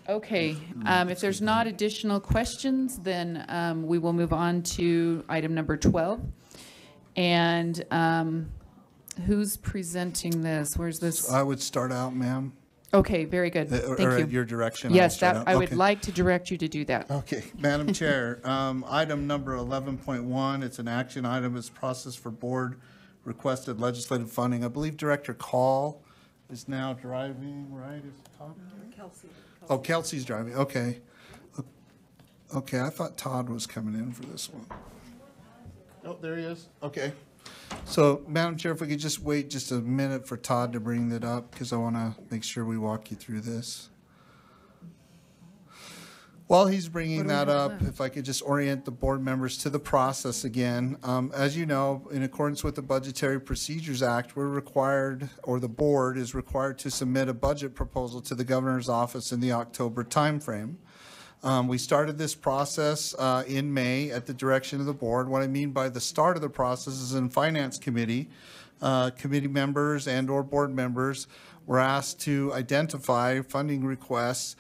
Okay, if there's not additional questions, then we will move on to item number 12. And who's presenting this? Where's this? I would start out, ma'am. Okay, very good. Thank you. At your direction. Yes, I would like to direct you to do that. Okay, Madam Chair, item number 11.1, it's an action item, it's process for board requested legislative funding. I believe Director Call is now driving, right? Is Todd? Kelsey. Oh, Kelsey's driving, okay. Okay, I thought Todd was coming in for this one. Oh, there he is, okay. So, Madam Chair, if we could just wait just a minute for Todd to bring that up, because I want to make sure we walk you through this. While he's bringing that up, if I could just orient the board members to the process again. As you know, in accordance with the Budgetary Procedures Act, we're required, or the board is required to submit a budget proposal to the governor's office in the October timeframe. We started this process in May at the direction of the board. What I mean by the start of the process is in Finance Committee. Committee members and or board members were asked to identify funding requests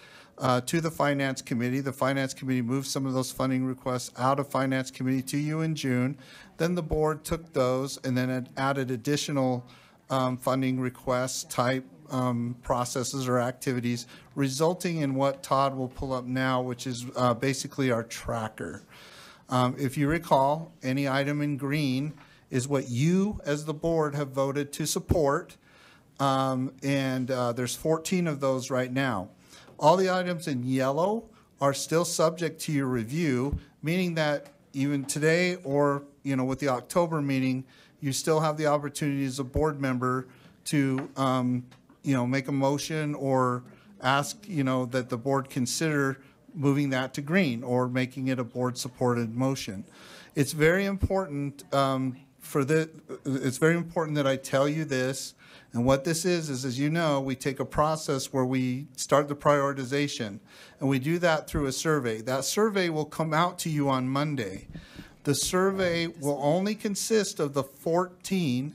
to the Finance Committee. The Finance Committee moved some of those funding requests out of Finance Committee to you in June. Then the board took those and then added additional funding requests type processes or activities, resulting in what Todd will pull up now, which is basically our tracker. If you recall, any item in green is what you as the board have voted to support, there's 14 of those right now. All the items in yellow are still subject to your review, meaning that even today or with the October meeting, you still have the opportunity as a board member to make a motion or ask, that the board consider moving that to green or making it a board-supported motion. It's very important it's very important that I tell you this. And what this is, as you know, we take a process where we start the prioritization, and we do that through a survey. That survey will come out to you on Monday. The survey will only consist of the 14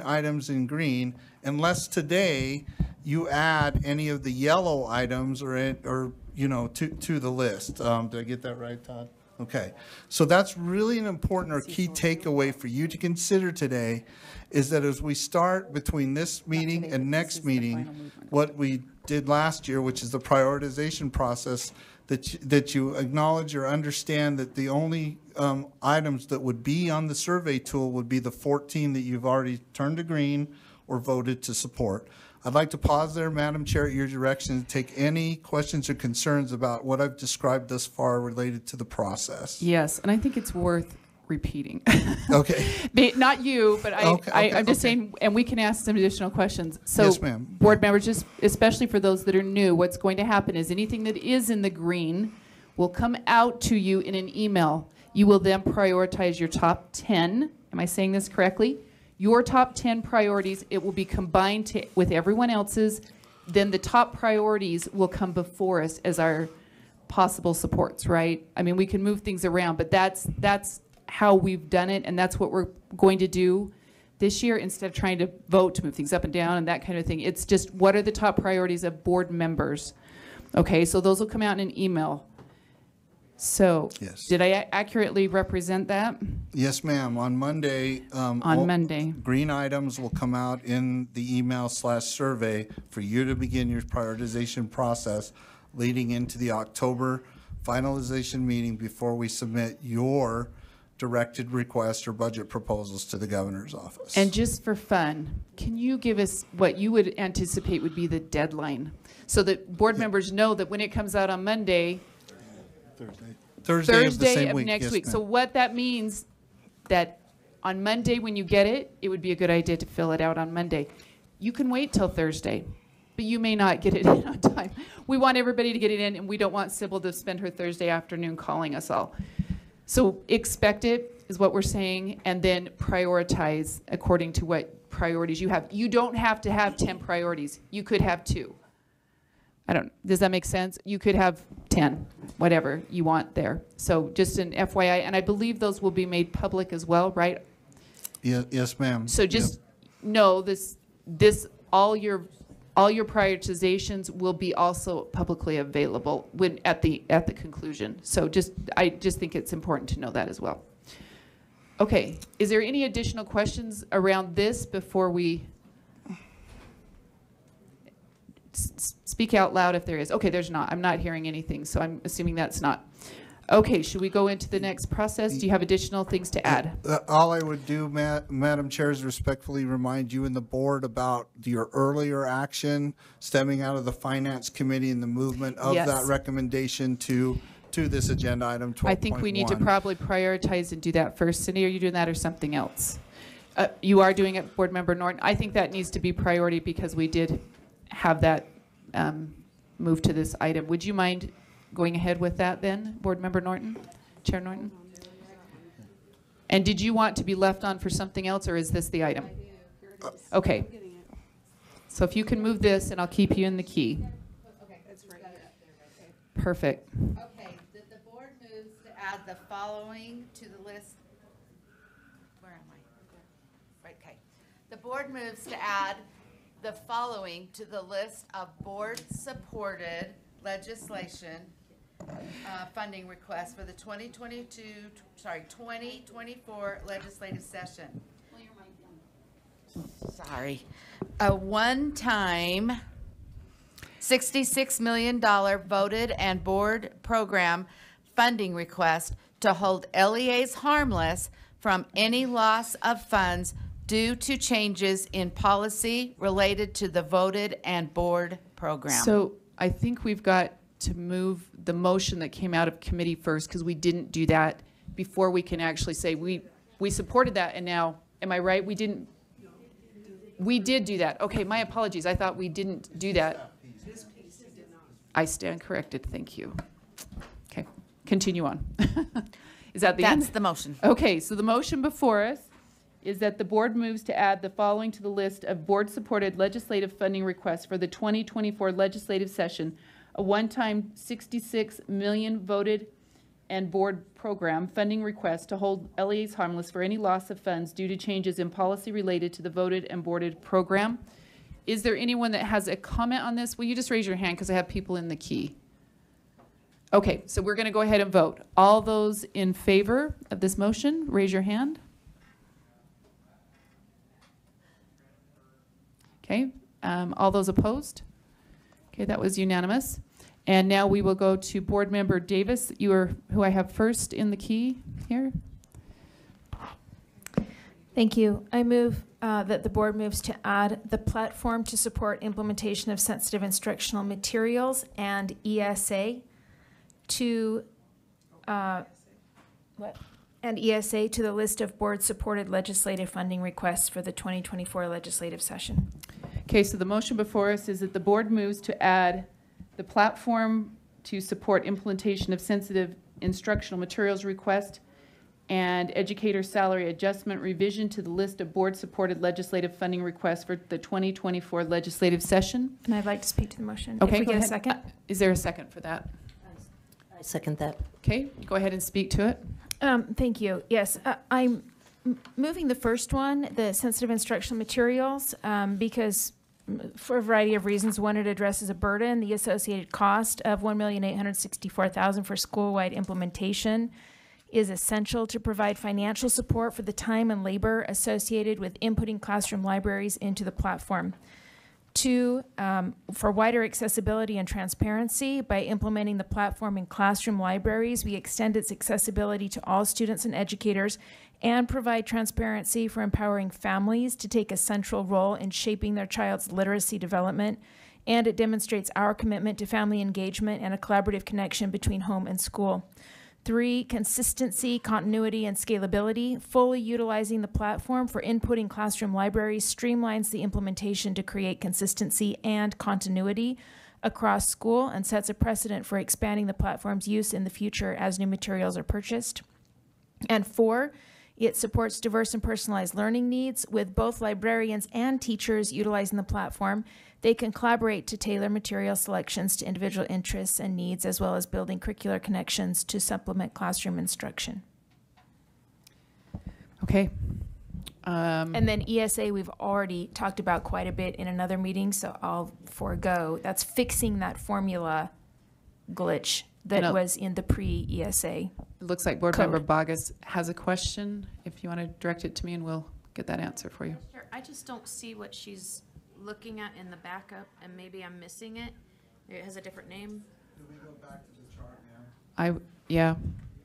items in green, unless today you add any of the yellow items to the list. Did I get that right, Todd? Okay. So that's really an important or key takeaway for you to consider today, is that as we start between this meeting and next meeting, what we did last year, which is the prioritization process, that you acknowledge or understand that the only items that would be on the survey tool would be the 14 that you've already turned to green or voted to support. I'd like to pause there, Madam Chair, at your direction, to take any questions or concerns about what I've described thus far related to the process. Yes, and I think it's worth repeating. Okay. Not you, but I'm just saying, and we can ask some additional questions. So, yes, ma'am. Board members, just especially for those that are new, what's going to happen is anything that is in the green will come out to you in an email. You will then prioritize your top 10. Am I saying this correctly? Your top 10 priorities, it will be combined with everyone else's. Then the top priorities will come before us as our possible supports, right? I mean, we can move things around, but that's how we've done it, and that's what we're going to do this year instead of trying to vote to move things up and down and that kind of thing. It's just what are the top priorities of board members. Okay, so those will come out in an email. So, yes. Did I accurately represent that? Yes, ma'am. On Monday, Monday, green items will come out in the email/survey for you to begin your prioritization process leading into the October finalization meeting before we submit your directed requests or budget proposals to the governor's office. And just for fun, can you give us what you would anticipate would be the deadline so that board members know that when it comes out on Monday, Thursday of the same of week. next yes, week. ma'am. So what that means, that on Monday when you get it, it would be a good idea to fill it out on Monday. You can wait till Thursday, but you may not get it in on time. We want everybody to get it in, and we don't want Sybil to spend her Thursday afternoon calling us all. So expect it, is what we're saying, and then prioritize according to what priorities you have. You don't have to have 10 priorities. You could have 2. Does that make sense? You could have 10, whatever you want there. So just an FYI, and I believe those will be made public as well, right? Yes, ma'am. So just know this all all your prioritizations will be also publicly available when at the conclusion. So I just think it's important to know that as well. Okay, is there any additional questions around this before we speak out loud if there is? Okay, there's not. I'm not hearing anything, so I'm assuming that's not. Okay, should we go into the next process? Do you have additional things to add? All I would do, Madam Chair, is respectfully remind you and the board about your earlier action stemming out of the Finance Committee and the movement of Yes. that recommendation to this agenda item 12.1. I think we need to probably prioritize and do that first. Cindy, are you doing that or something else? You are doing it, Board Member Norton. I think that needs to be priority because we did have that move to this item. Would you mind going ahead with that then, Board Member Norton, Chair Norton? And did you want to be left on for something else, or is this the item? Okay. So if you can move this, and I'll keep you in the key. Perfect. Okay, the board moves to add the following to the list. Where am I? Right, okay. The board moves to add the following to the list of board-supported legislation funding requests for the 2024 legislative session. Sorry. A one-time $66 million voted and board program funding request to hold LEAs harmless from any loss of funds due to changes in policy related to the voted and board program. So I think we've got to move the motion that came out of committee first, because we didn't do that before we can actually say we supported that, and now, am I right? We didn't. We did do that. Okay, my apologies. I thought we didn't do that. I stand corrected. Thank you. Okay, continue on. Is that the end? That's the motion. Okay, so the motion before us is that the board moves to add the following to the list of board-supported legislative funding requests for the 2024 legislative session: a one-time $66 million voted and board program funding request to hold LEAs harmless for any loss of funds due to changes in policy related to the voted and boarded program. Is there anyone that has a comment on this? Will you just raise your hand, because I have people in the queue. Okay, so we're going to go ahead and vote. All those in favor of this motion, raise your hand. Okay, all those opposed? Okay, that was unanimous. And now we will go to Board Member Davis. You are who I have first in the queue here. Thank you. I move that the board moves to add the platform to support implementation of sensitive instructional materials and ESA to ESA to the list of board-supported legislative funding requests for the 2024 legislative session. Okay, so the motion before us is that the board moves to add the platform to support implementation of sensitive instructional materials request and educator salary adjustment revision to the list of board-supported legislative funding requests for the 2024 legislative session. And I'd like to speak to the motion. Okay, if we go get ahead. a second. Is there a second for that? I second that. Okay, go ahead and speak to it. Thank you. Yes, I'm moving the first one, the sensitive instructional materials, because for a variety of reasons. One, it addresses a burden, the associated cost of $1,864,000 for school-wide implementation is essential to provide financial support for the time and labor associated with inputting classroom libraries into the platform. Two, for wider accessibility and transparency, by implementing the platform in classroom libraries, we extend its accessibility to all students and educators and provide transparency for empowering families to take a central role in shaping their child's literacy development. And it demonstrates our commitment to family engagement and a collaborative connection between home and school. Three, consistency, continuity, and scalability. Fully utilizing the platform for inputting classroom libraries streamlines the implementation to create consistency and continuity across school and sets a precedent for expanding the platform's use in the future as new materials are purchased. And four, it supports diverse and personalized learning needs with both librarians and teachers utilizing the platform. They can collaborate to tailor material selections to individual interests and needs, as well as building curricular connections to supplement classroom instruction. Okay. And then ESA, we've already talked about quite a bit in another meeting, so I'll forego. That's fixing that formula glitch that No. was in the pre-ESA. It looks like Board Member Code. Bogus has a question. If you want to direct it to me, and we'll get that answer for you. Sure, I just don't see what she's looking at in the backup, and maybe I'm missing it. It has a different name. Yeah,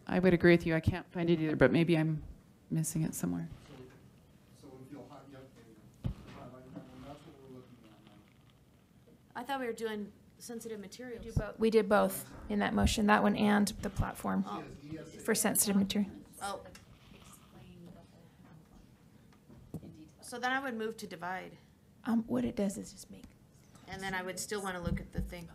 I would agree with you. I can't find it either, but maybe I'm missing it somewhere. I thought we were doing sensitive materials. We did both in that motion, that one and the platform for sensitive material. Oh. So then I would move to divide, What it does is just make. and then I would still want to look at the thing.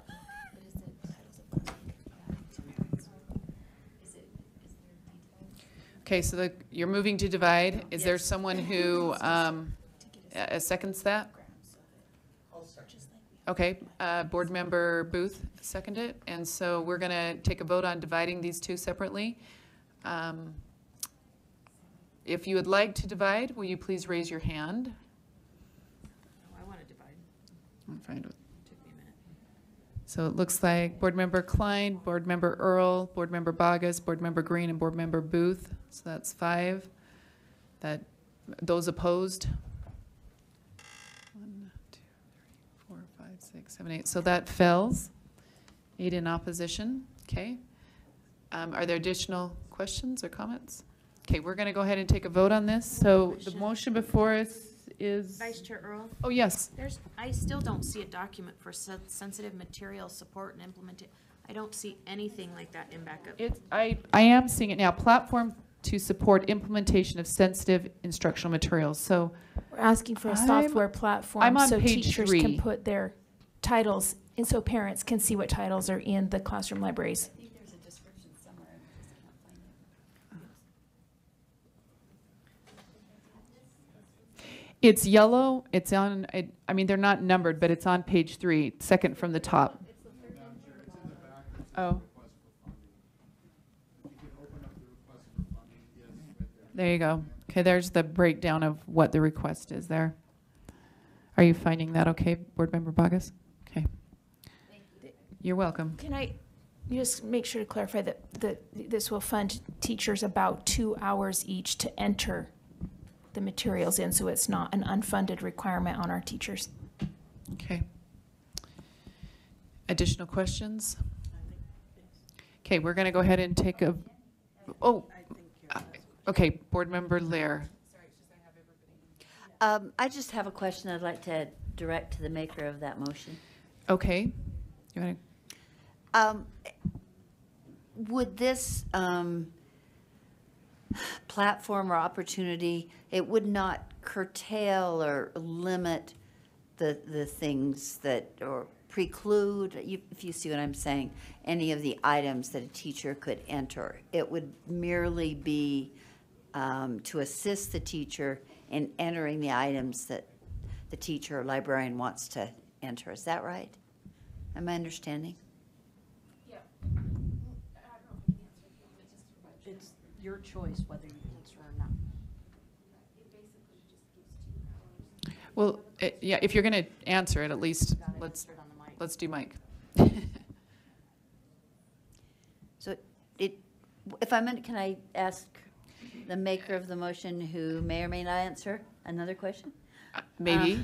Okay, so you're moving to divide. Is there Yes. someone who seconds that? Okay, Board Member Booth seconded it, and so we're going to take a vote on dividing these two separately. If you would like to divide, will you please raise your hand? Oh, I want to divide. I'm fine with. Took me a minute. So it looks like Board Member Klein, Board Member Earl, Board Member Bogus, Board Member Green, and Board Member Booth. So that's 5. Those opposed? 1, 2, 3, 4, 5, 6, 7, 8. So that fails. 8 in opposition. Okay. Are there additional questions or comments? Okay, we're going to go ahead and take a vote on this. So the motion before us is, Vice Chair Earl, oh, yes. I still don't see a document for sensitive material support and implementation. I don't see anything like that in backup. I am seeing it now, platform to support implementation of sensitive instructional materials. So, We're asking for a I'm- software platform I'm on so page teachers 3. can put their titles, and so parents can see what titles are in the classroom libraries. it's yellow, it's on, I mean, they're not numbered, but it's on page 3, second from the top. Oh. There you go. Okay, there's the breakdown of what the request is there. Are you finding that okay, Board Member Bogus? Okay. You're welcome. Can I just make sure to clarify that this will fund teachers about 2 hours each to enter the materials in, so it's not an unfunded requirement on our teachers? Okay. Additional questions? Okay, we're going to go ahead and take a, okay, Board Member Lair. I just have a question I'd like to direct to the maker of that motion. Okay. You want Would this platform or opportunity, it would not curtail or limit the things that, or preclude, if you see what I'm saying, any of the items that a teacher could enter? It would merely be to assist the teacher in entering the items that the teacher or librarian wants to enter. Is that right? Am I understanding? It's your choice whether you answer or not. Well, yeah, if you're going to answer it, at least let's Answer it on the mic. do Mike. So if I'm in, can I ask the maker of the motion who may or may not answer another question? Maybe.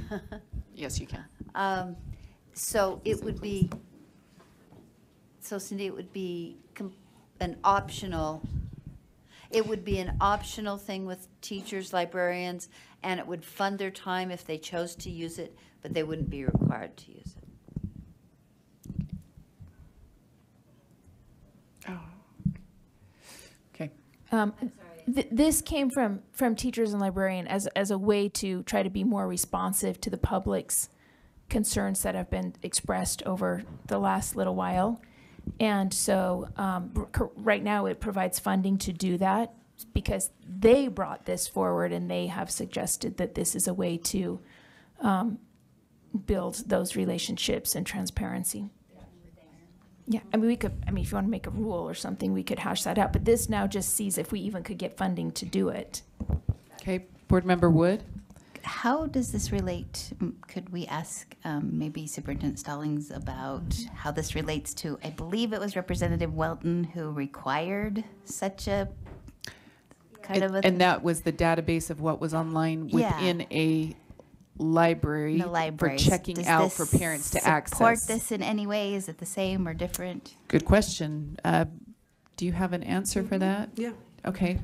Yes, you can. So it would be, so Cindy, it would be an optional, it would be an optional thing with teachers, librarians, and it would fund their time if they chose to use it, but they wouldn't be required to use it. Oh. Okay. This came from teachers and librarian as a way to try to be more responsive to the public's concerns that have been expressed over the last little while. And so right now it provides funding to do that because they brought this forward and they have suggested that this is a way to build those relationships and transparency. Yeah, I mean, if you want to make a rule or something, we could hash that out. But this now just sees if we even could get funding to do it. Okay. Board Member Wood? How does this relate? Could we ask maybe Superintendent Stallings about how this relates to, I believe it was Representative Welton who required such a kind of a. And that was the database of what was online Yeah. within a library in the for libraries. checking Does out this for parents to support access. this in any way? Is it the same or different? Good question. Do you have an answer for that? Yeah, Okay.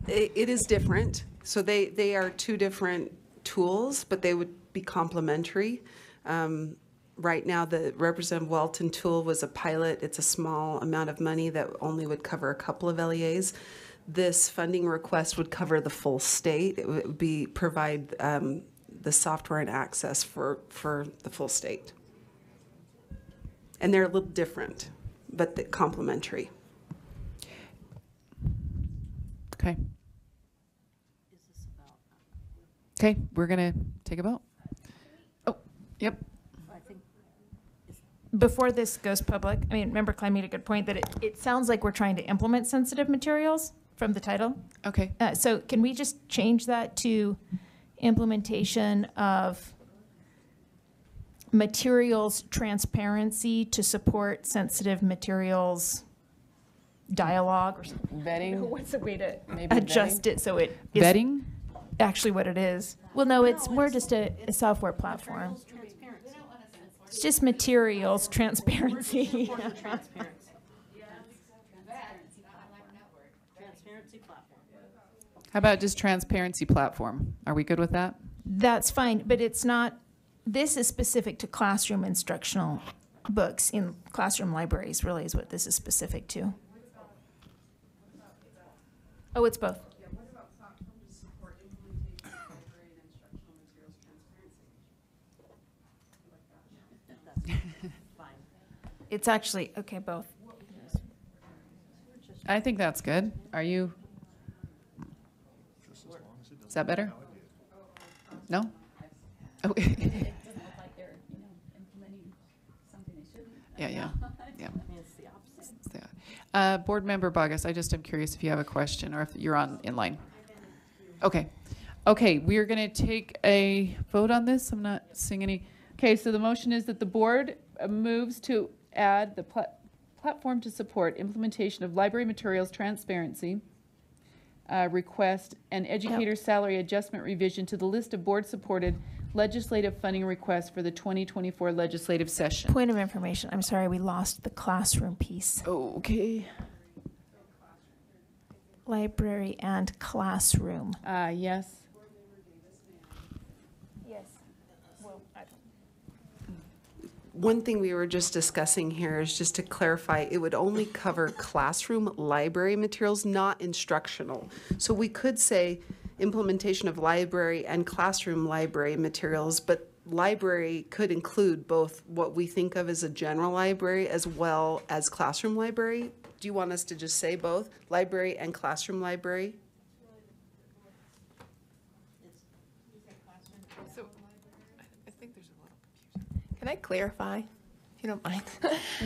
it is different. So they are two different tools, but they would be complementary. Right now, the Representative Welton tool was a pilot. It's a small amount of money that only would cover a couple of LEAs. This funding request would cover the full state. It would provide the software and access for the full state. And they're a little different, but complementary. Okay. Okay, we're going to take a vote. Oh, yep. Before this goes public, I mean, Member Klein made a good point that it sounds like we're trying to implement sensitive materials from the title. Okay. So can we just change that to implementation of materials transparency to support sensitive materials dialogue or something? Vetting? What's the way to Maybe adjust it so it is Vetting? actually what it is? Well, no, it's more just a software platform. It's just materials transparency. Transparency platform. How about just transparency platform? Are we good with that? That's fine, but it's not, this is specific to classroom instructional books in classroom libraries, really is what this is specific to. Oh, it's both. It's actually, okay, both. I think that's good. Are you? Is that better? No? Oh. Yeah. Board Member Bogus, I just am curious if you have a question or if you're in line. Okay. Okay, we are going to take a vote on this. I'm not seeing any. Okay, so the motion is that the board moves to add the platform to support implementation of library materials transparency request and educator salary adjustment revision to the list of board-supported legislative funding requests for the 2024 legislative session. Point of information, I'm sorry, we lost the classroom piece. Okay. Library and classroom. Yes. Yes. Well, I don't. One thing we were just discussing here is just to clarify, it would only cover classroom library materials, not instructional. So we could say implementation of library and classroom library materials, but library could include both what we think of as a general library as well as classroom library. Do you want us to just say both, library and classroom library? So, I think there's a little confusion. Can I clarify, if you don't mind?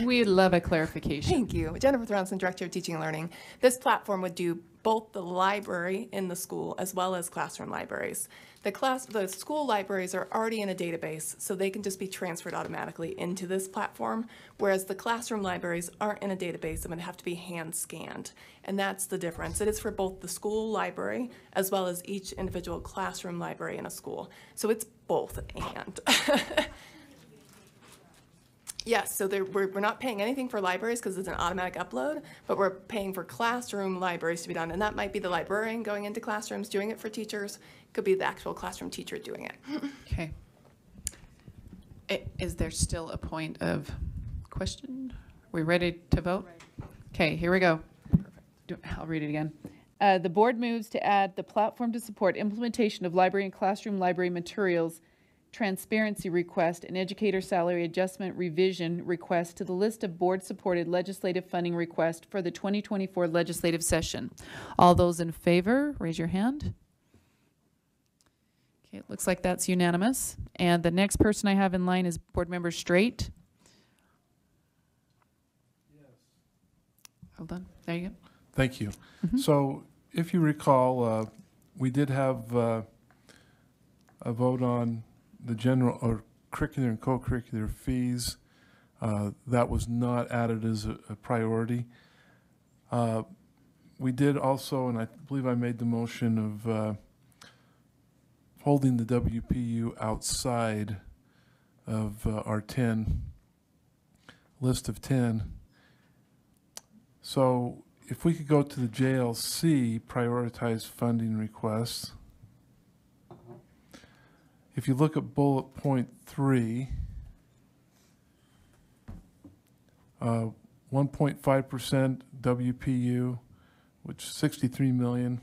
We'd love a clarification. Thank you. Jennifer Thronson, Director of Teaching and Learning. This platform would do both the library in the school as well as classroom libraries. The school libraries are already in a database, so they can just be transferred automatically into this platform, whereas the classroom libraries aren't in a database and would have to be hand scanned. And that's the difference. It is for both the school library as well as each individual classroom library in a school. So it's both and. Yes, so we're not paying anything for libraries because it's an automatic upload, but we're paying for classroom libraries to be done. And that might be the librarian going into classrooms doing it for teachers. Could be the actual classroom teacher doing it. Okay. Is there still a point of question? We ready to vote? Okay, here we go. I'll read it again. The board moves to add the platform to support implementation of library and classroom library materials transparency request and educator salary adjustment revision request to the list of board-supported legislative funding requests for the 2024 legislative session. All those in favor, raise your hand. Okay, it looks like that's unanimous. And the next person I have in line is Board Member Straight. Yes. Hold on, there you go. Thank you. So if you recall, we did have a vote on the general or curricular and co-curricular fees. That was not added as a priority. We did also, and I believe I made the motion of holding the WPU outside of our 10 list of 10. So if we could go to the JLC prioritized funding requests. If you look at bullet point 3, 1.5% WPU, which is 63 million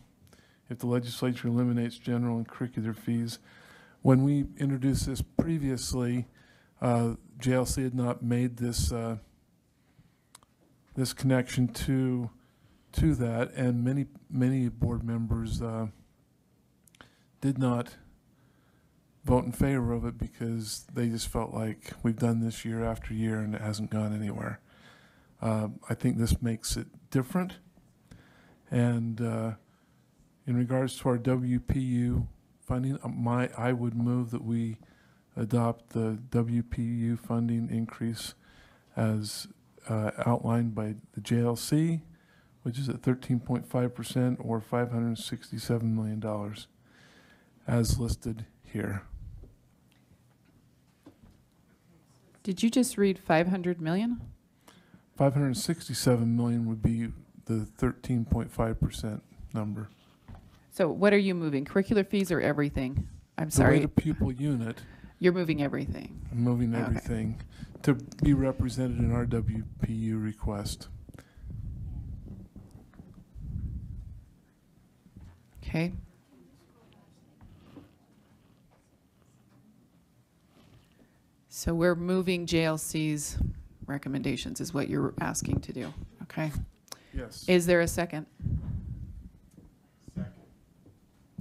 if the legislature eliminates general and curricular fees. When we introduced this previously, JLC had not made this this connection to that, and many board members did not vote in favor of it because they just felt like we've done this year after year and it hasn't gone anywhere. I think this makes it different. And in regards to our WPU funding, I would move that we adopt the WPU funding increase as outlined by the JLC, which is at 13.5% or $567 million as listed here. Did you just read 500 million? 567 million would be the 13.5% number. So what are you moving? Curricular fees or everything? I'm The sorry. rate of pupil unit, You're moving everything. I'm moving Okay. everything to be represented in our WPU request. Okay. So we're moving JLC's recommendations is what you're asking to do, okay? Yes. Is there a second?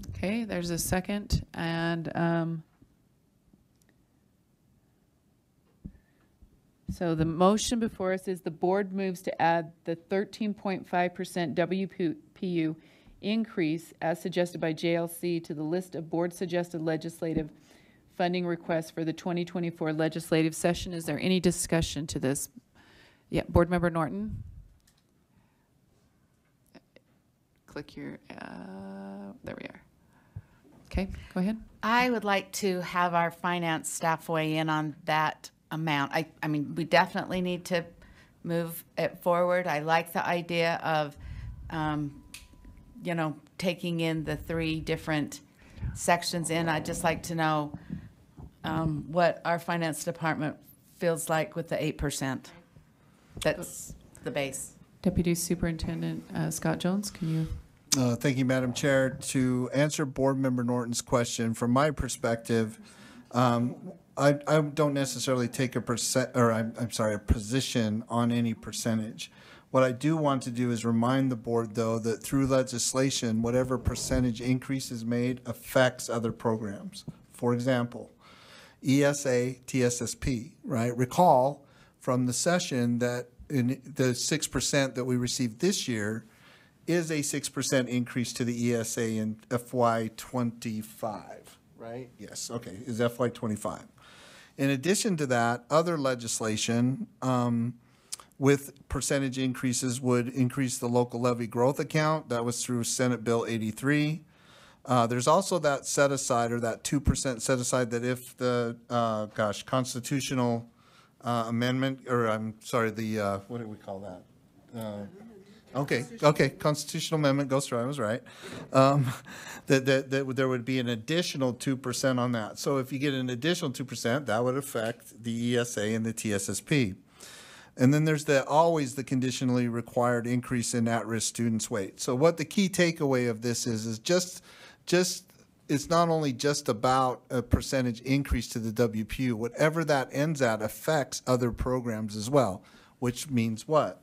Okay, there's a second, and so the motion before us is the board moves to add the 13.5% WPU increase as suggested by JLC to the list of board-suggested legislative funding requests for the 2024 legislative session. Is there any discussion to this? Yeah, Board Member Norton? Click your, there we are. Okay, go ahead. I would like to have our finance staff weigh in on that amount. I mean, we definitely need to move it forward. I like the idea of, you know, taking in the 3 different sections in. I'd just like to know what our finance department feels like with the 8%. That's the base. Deputy Superintendent Scott Jones, can you? Thank you, Madam Chair. To answer Board Member Norton's question, from my perspective, I don't necessarily take a position on any percentage. What I do want to do is remind the board, though, that through legislation, whatever percentage increase is made affects other programs. For example, ESA, TSSP, right? Recall from the session that in the 6% that we received this year is a 6% increase to the ESA in FY25, right? Yes, okay, is FY25. In addition to that, other legislation with percentage increases would increase the local levy growth account. That was through Senate Bill 83. There's also that set aside, or that 2% set aside, that if the, constitutional amendment, or I'm sorry, the, what do we call that? Okay, constitutional amendment goes through, I was right. That there would be an additional 2% on that. So if you get an additional 2%, that would affect the ESA and the TSSP. And then there's always the conditionally required increase in at-risk students' weight. So what the key takeaway of this is just it's not only just about a percentage increase to the WPU. Whatever that ends at affects other programs as well, which means what?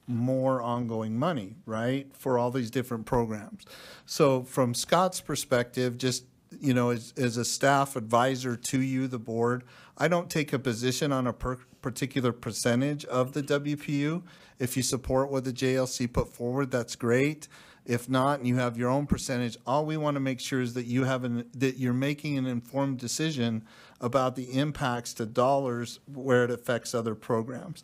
More ongoing money, right, for all these different programs. So from Scott's perspective, just, you know, as a staff advisor to you, the board, I don't take a position on a particular percentage of the WPU. If you support what the JLC put forward, that's great. If not, and you have your own percentage, all we want to make sure is that you have that you're making an informed decision about the impacts to dollars where it affects other programs.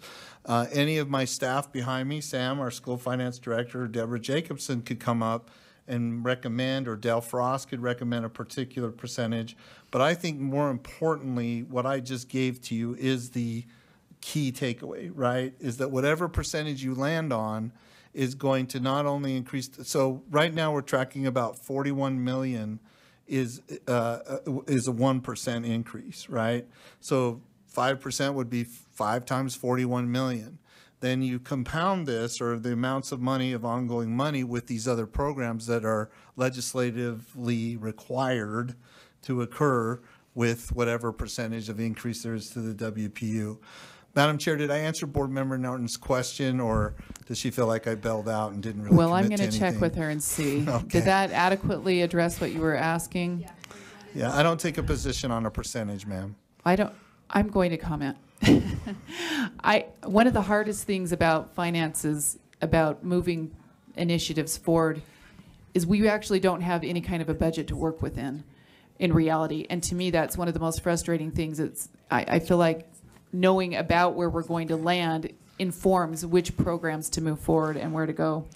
Any of my staff behind me, Sam, our school finance director, or Deborah Jacobson could come up and recommend, or Del Frost could recommend a particular percentage. But I think more importantly, what I just gave to you is the key takeaway, right? Is that whatever percentage you land on is going to not only increase, so right now we're tracking about 41 million is a 1% increase, right? So 5% would be 5 times 41 million. Then you compound this, or the amounts of money, of ongoing money, with these other programs that are legislatively required to occur with whatever percentage of increase there is to the WPU. Madam Chair, did I answer Board Member Norton's question, or does she feel like I bailed out and didn't really Well, I'm commit going to check anything? with her and see. Okay. Did that adequately address what you were asking? Yeah, I don't take a position on a percentage, ma'am. I'm going to comment. One of the hardest things about finances, about moving initiatives forward, is we actually don't have any kind of a budget to work within in reality. And to me, that's one of the most frustrating things. I feel like knowing about where we're going to land informs which programs to move forward and where to go.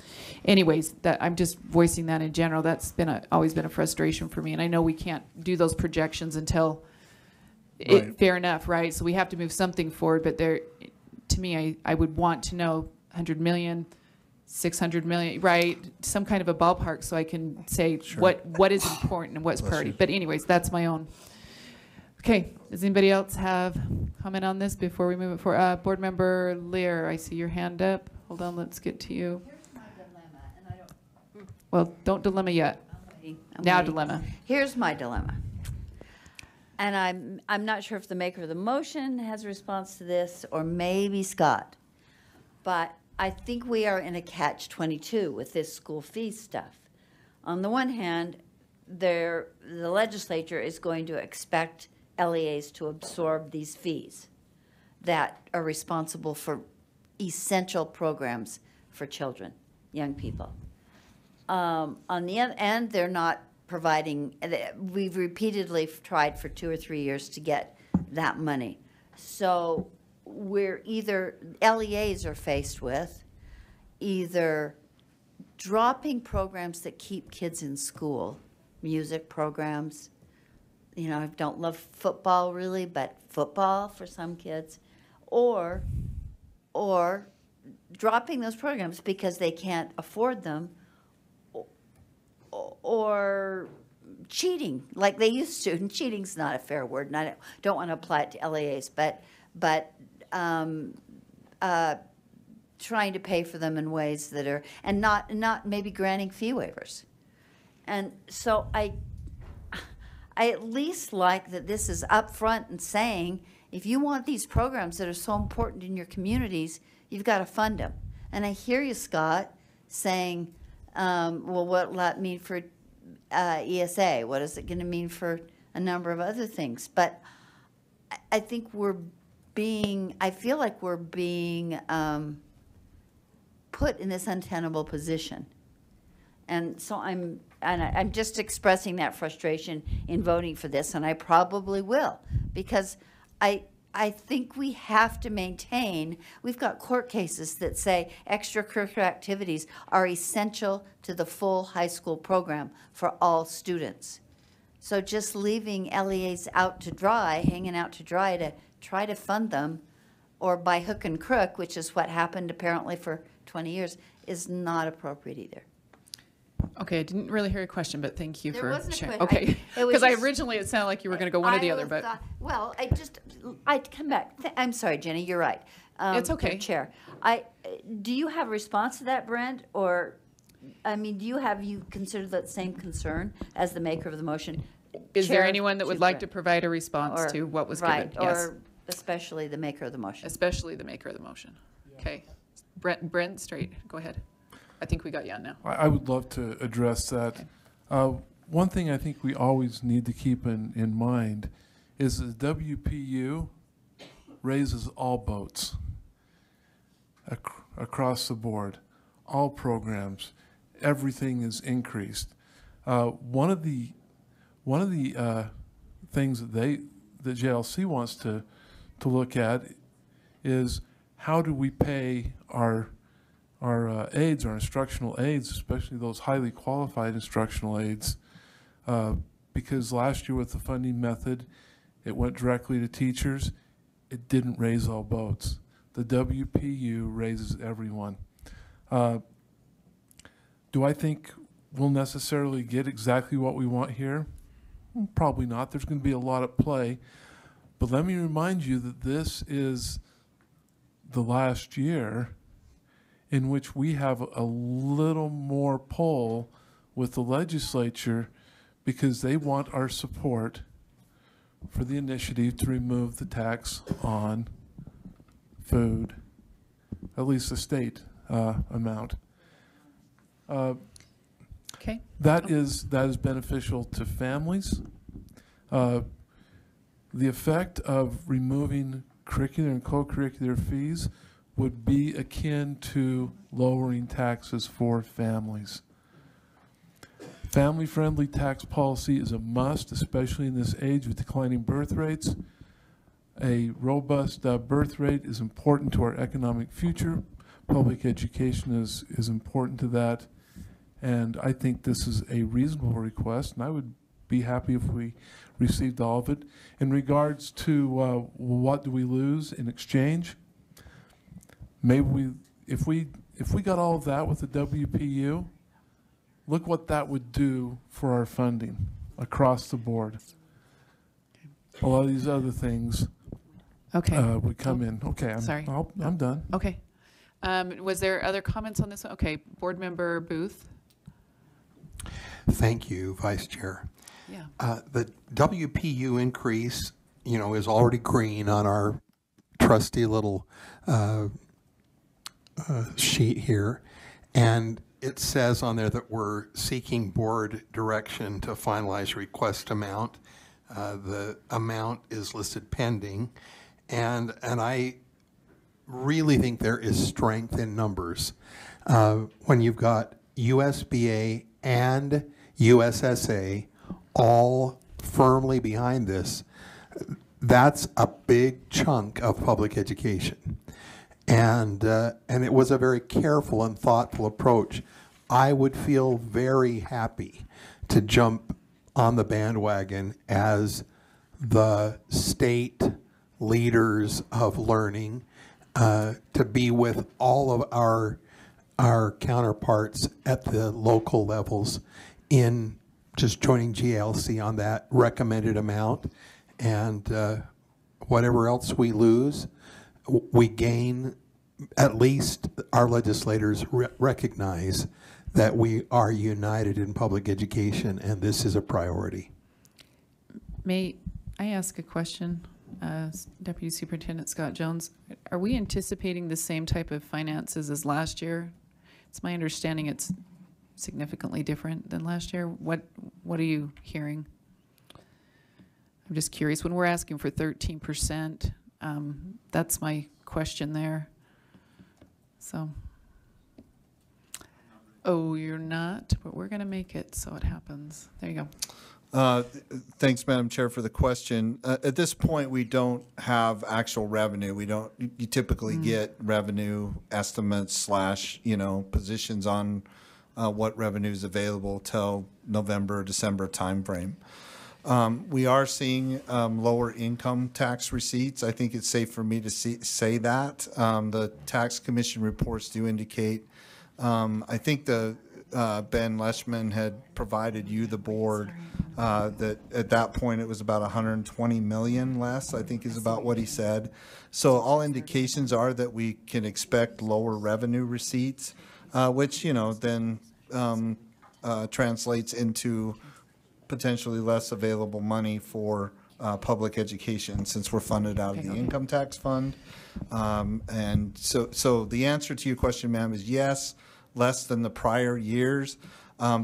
Anyways, I'm just voicing that in general. That's always been a frustration for me. And I know we can't do those projections until Right. fair enough, right? So we have to move something forward, but to me, I would want to know 100 million, 600 million, right? Some kind of a ballpark so I can say what is important and what's priority. But anyways, that's my own. Okay, does anybody else have comment on this before we move it forward? Board Member Lear, I see your hand up. Hold on, let's get to you. Here's my dilemma, and I don't. Well, don't dilemma yet. I'm Now waiting. dilemma. Here's my dilemma. And I'm not sure if the maker of the motion has a response to this, or maybe Scott. But I think we are in a catch-22 with this school fee stuff. On the one hand, the legislature is going to expect LEAs to absorb these fees that are responsible for essential programs for children, young people. On the other end, they're not providing, we've repeatedly tried for 2 or 3 years to get that money. So we're either, LEAs are faced with either dropping programs that keep kids in school, music programs, you know, I don't love football really, but football for some kids, or dropping those programs because they can't afford them, or cheating like they used to. And cheating's not a fair word, and I don't want to apply it to LEAs, but trying to pay for them in ways that are, and not maybe granting fee waivers. And so I at least like that this is upfront and saying, if you want these programs that are so important in your communities, you've got to fund them. And I hear you, Scott, saying, well, what will that mean for ESA? What is it going to mean for a number of other things? But I think I feel like we're being put in this untenable position. And so I'm just expressing that frustration in voting for this, and I probably will, because I think we have to maintain, we've got court cases that say extracurricular activities are essential to the full high school program for all students. So just leaving LEAs out to dry, hanging out to dry to try to fund them, or by hook and crook, which is what happened apparently for 20 years, is not appropriate either. Okay, I didn't really hear a question, but thank you There for wasn't a sharing. question. Okay, It was because just- originally it sounded like you were going to go one or the other, but Well, I'd come back. I'm sorry, Jenny, you're right. It's okay. Madam Chair, do you have a response to that, Brent? Or, I mean, do you consider that same concern as the maker of the motion? is there Chair anyone that would like to Brent? provide a response Or- to what was right, given? Yes, or especially the maker of the motion. especially the maker of the motion. Okay, Brent, straight, go ahead. I think we got you on now. I would love to address that. One thing I think we always need to keep in mind is the WPU raises all boats across the board, all programs. everything is increased. One of the things that the JLC wants to look at is how do we pay our aides, our instructional aides, especially those highly qualified instructional aides, because last year with the funding method, it went directly to teachers. It didn't raise all boats. The WPU raises everyone. Do I think we'll necessarily get exactly what we want here? Probably not. There's going to be a lot at play. But let me remind you that this is the last year in which we have a little more pull with the legislature because they want our support for the initiative to remove the tax on food, at least the state amount. Okay. That is beneficial to families. The effect of removing curricular and co-curricular fees would be akin to lowering taxes for families. Family-friendly tax policy is a must, especially in this age with declining birth rates. A robust birth rate is important to our economic future. Public education is important to that. And I think this is a reasonable request, and I would be happy if we received all of it. In regards to what do we lose in exchange, maybe if we got all of that with the WPU, look what that would do for our funding across the board. A lot of these other things would come in. Okay, I'm done. Okay. Was there other comments on this one? Okay, Board Member Booth. Thank you, Vice Chair. Yeah. The WPU increase, is already green on our trusty little sheet here. And it says on there that we're seeking board direction to finalize request amount. The amount is listed pending. And I really think there is strength in numbers. When you've got USBA and USSA all firmly behind this, that's a big chunk of public education. And it was a very careful and thoughtful approach. I would feel very happy to jump on the bandwagon as the state leaders of learning, to be with all of our counterparts at the local levels in just joining GLC on that recommended amount. And whatever else we lose, we gain. At least our legislators recognize that we are united in public education, and this is a priority. May I ask a question? Deputy Superintendent Scott Jones, are we anticipating the same type of finances as last year? It's my understanding it's significantly different than last year. What are you hearing? I'm just curious. When we're asking for 13%, that's my question there. So, oh, you're not, but we're going to make it so it happens. There you go. Thanks, Madam Chair, for the question. At this point, we don't have actual revenue. You typically get revenue estimates / positions on what revenue is available till November, December timeframe. We are seeing lower income tax receipts. I think it's safe for me to say that. The tax commission reports do indicate, I think Ben Leschman had provided you, the board, that at that point it was about 120 million less, I think is about what he said. So all indications are that we can expect lower revenue receipts, which, then translates into potentially less available money for public education since we're funded out of the income tax fund. And so the answer to your question, ma'am, is yes, less than the prior years.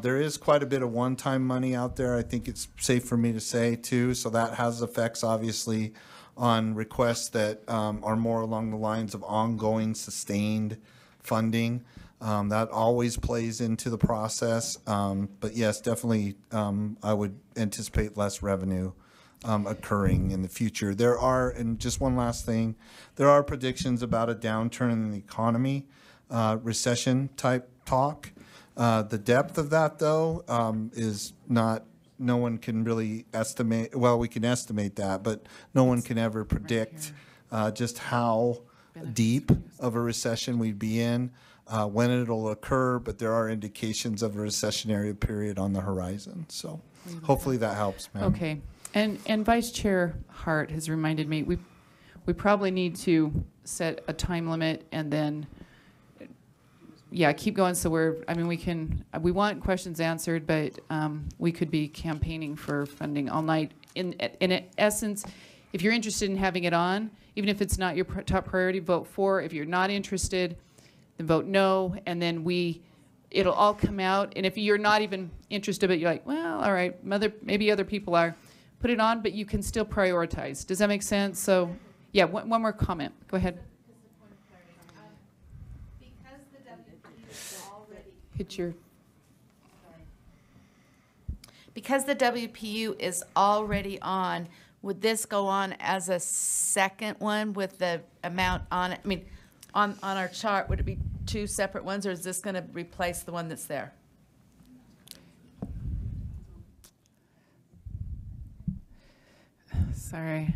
There is quite a bit of one-time money out there. I think it's safe for me to say too. So that has effects obviously on requests that are more along the lines of ongoing sustained funding. That always plays into the process. But yes, definitely, I would anticipate less revenue occurring in the future. There are, and just one last thing, there are predictions about a downturn in the economy, recession type talk. The depth of that, though, is not, no one can really estimate. Well, we can estimate that, but no one can ever predict just how deep of a recession we'd be in, when it'll occur, but there are indications of a recessionary period on the horizon. So hopefully that helps, ma'am. Okay. And Vice Chair Hart has reminded me, we probably need to set a time limit and then, yeah, keep going. So we want questions answered, but we could be campaigning for funding all night. In essence, if you're interested in having it on, even if it's not your top priority, vote for. If you're not interested, then vote no, and then it'll all come out. And if you're not even interested, but you're like, well, all right, maybe other people are, put it on, but you can still prioritize. Does that make sense? So, yeah, one more comment. Go ahead. Because the WPU is already Hit your. Because the WPU is already on, would this go on as a second one with the amount on it? I mean, on our chart, would it be two separate ones, or is this going to replace the one that's there? Sorry,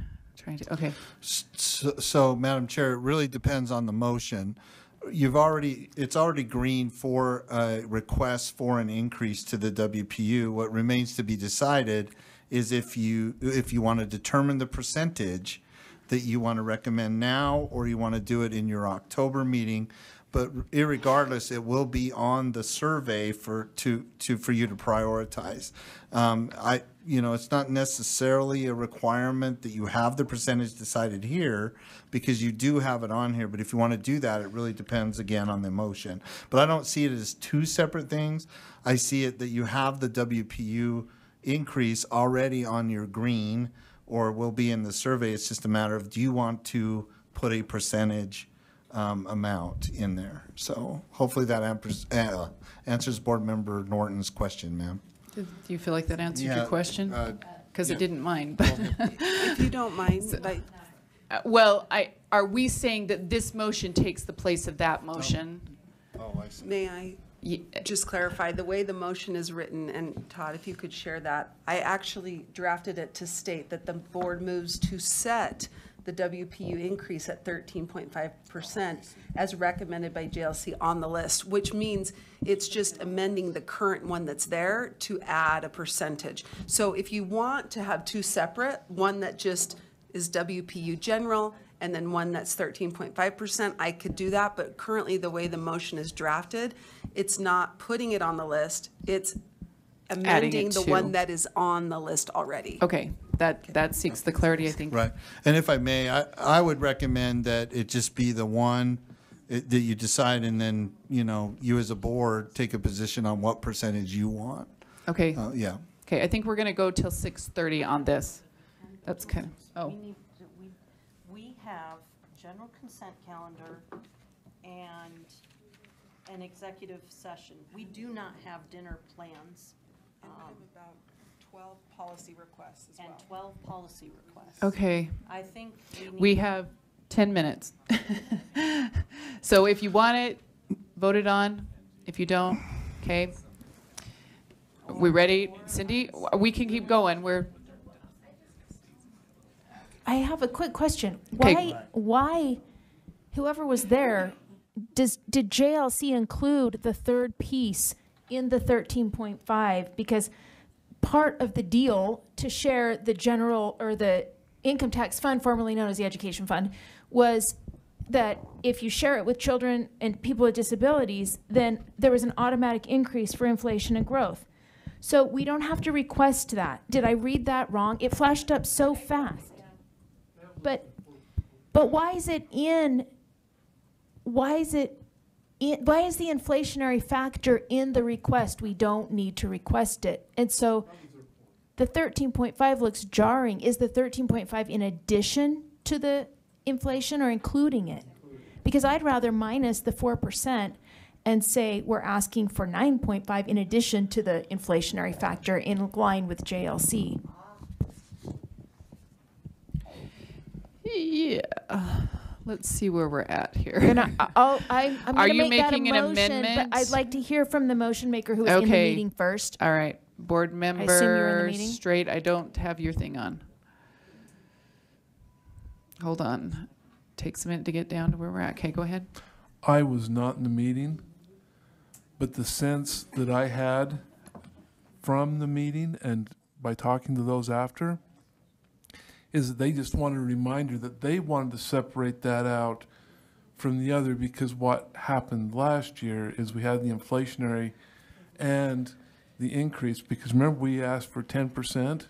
okay. So, Madam Chair, it really depends on the motion. It's already green for a request for an increase to the WPU. What remains to be decided is if you want to determine the percentage that you want to recommend now, or you want to do it in your October meeting. But irregardless, it will be on the survey for you to prioritize. It's not necessarily a requirement that you have the percentage decided here, because you do have it on here. But if you want to do that, it really depends again on the motion. But I don't see it as two separate things. I see it that you have the WPU increase already on your green, or will be in the survey. It's just a matter of, do you want to put a percentage amount in there? So hopefully that answers Board Member Norton's question, ma'am. Do you feel like that answered your question? Because yeah. it didn't mind. If you don't mind, Well, are we saying that this motion takes the place of that motion? Oh, I see. may I just clarify, the way the motion is written, and Todd, if you could share that, I actually drafted it to state that the board moves to set the WPU increase at 13.5% as recommended by JLC on the list, which means it's just amending the current one that's there to add a percentage. So if you want to have two separate, one that just is WPU general and then one that's 13.5%, I could do that. But currently, the way the motion is drafted, it's not putting it on the list. It's amending the one that is on the list already. Okay, that seeks the clarity, I think. Right. And if I may, I would recommend that it just be the one that you decide, and then, you as a board take a position on what percentage you want. Okay. Yeah. Okay, I think we're going to go till 6:30 on this. That's kind of, We have general consent calendar and an executive session. We do not have dinner plans. And we have about 12 policy requests as well. And 12 policy requests. Okay. I think We have 10 minutes. So if you want it, vote it on. If you don't, okay. We ready, Cindy? We can keep going. I have a quick question. Okay. Why, whoever was there, did JLC include the third piece in the 13.5? Because part of the deal to share the general or the income tax fund, formerly known as the education fund, was that if you share it with children and people with disabilities, then there was an automatic increase for inflation and growth. So we don't have to request that. Did I read that wrong? It flashed up so fast. But why is it in? Why is the inflationary factor in the request? We don't need to request it. And so the 13.5 looks jarring. Is the 13.5 in addition to the inflation or including it? Because I'd rather minus the 4% and say we're asking for 9.5 in addition to the inflationary factor in line with JLC. Yeah. Let's see where we're at here. And I'm Are going to you make that a making an motion, amendment? but I'd like to hear from the motion maker who was in the Okay. meeting first. All right, board assume you were in the member meeting? Straight, I don't have your thing on. Hold on. Takes a minute to get down to where we're at. Okay, go ahead. I was not in the meeting, but the sense that I had from the meeting and by talking to those after is that they just wanted a reminder that they wanted to separate that out from the other, because what happened last year is we had the inflationary and the increase, because remember we asked for 10%,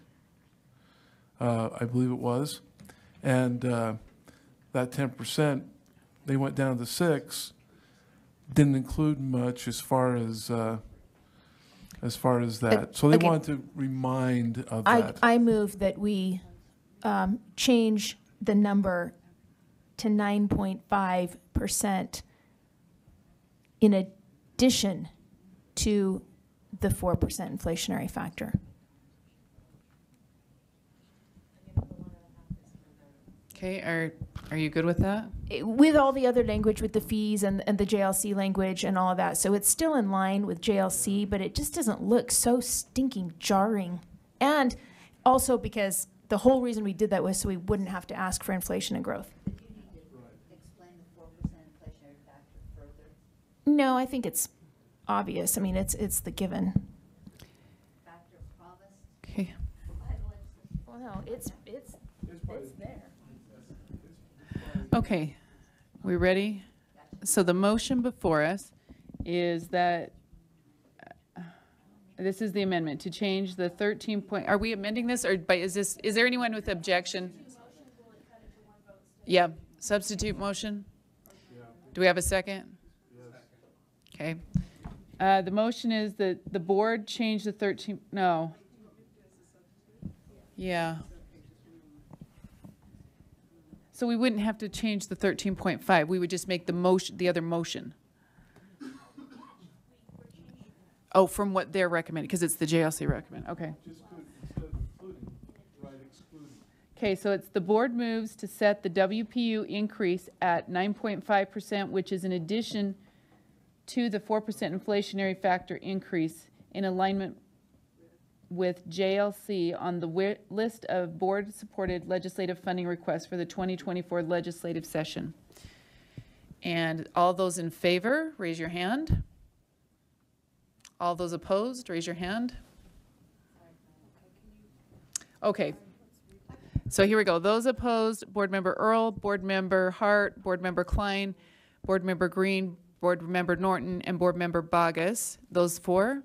I believe it was, and that 10%, they went down to 6, didn't include much as far as that. So they okay. wanted to remind of I, that. I move that we change the number to 9.5% in addition to the 4% inflationary factor. Okay, are you good with that? With all the other language, with the fees and the JLC language and all of that. So it's still in line with JLC, but it just doesn't look so stinking jarring. And also because the whole reason we did that was so we wouldn't have to ask for inflation and growth. Explain the 4% inflationary factor further. No, I think it's obvious. I mean, it's the given. Factor of provost. Okay. Well, no, it's there. Okay, we ready? So the motion before us is that, this is the amendment to change the 13 point, are we amending this, or is there anyone with objection? Yeah, substitute motion? Do we have a second? Okay. The motion is that the board change the 13, no. Yeah. So we wouldn't have to change the 13.5. We would just make the motion, the other motion. Oh, from what they're recommending, because it's the JLC recommend. Okay. Okay, so it's the board moves to set the WPU increase at 9.5%, which is in addition to the 4% inflationary factor increase in alignment with JLC on the list of board-supported legislative funding requests for the 2024 legislative session. And all those in favor, raise your hand. All those opposed, raise your hand. Okay. So here we go. Those opposed, Board Member Earl, Board Member Hart, Board Member Klein, Board Member Green, Board Member Norton, and Board Member Bogus. Those four?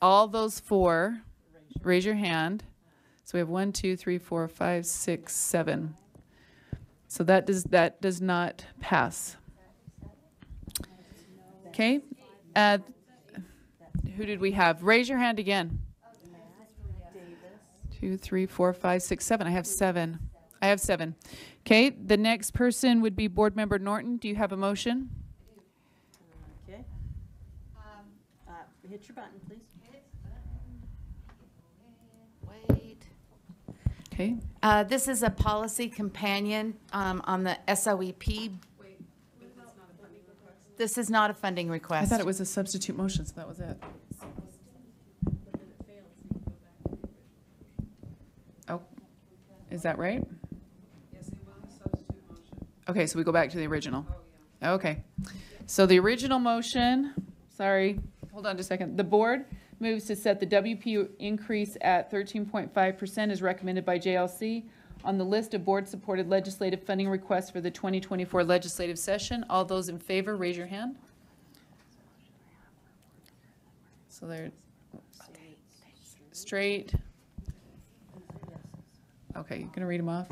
All those four, raise your hand. So we have 1, 2, 3, 4, 5, 6, 7. So that does not pass. Okay. Who did we have? Raise your hand again. 2, 3, 4, 5, 6, 7. I have 7. I have 7. Okay. The next person would be Board Member Norton. Do you have a motion? Okay. Hit your button, please. Wait. Okay. This is a policy companion on the SOEP. This is not a funding I request. thought it was a substitute motion, so that was it. Oh, is that right? Yes, it was a substitute motion. Okay, so we go back to the original. Okay. So the original motion, sorry, hold on just a second. The board moves to set the WPU increase at 13.5% as recommended by JLC on the list of board-supported legislative funding requests for the 2024 legislative session. All those in favor, raise your hand. So they're straight. Okay, you're gonna read them off?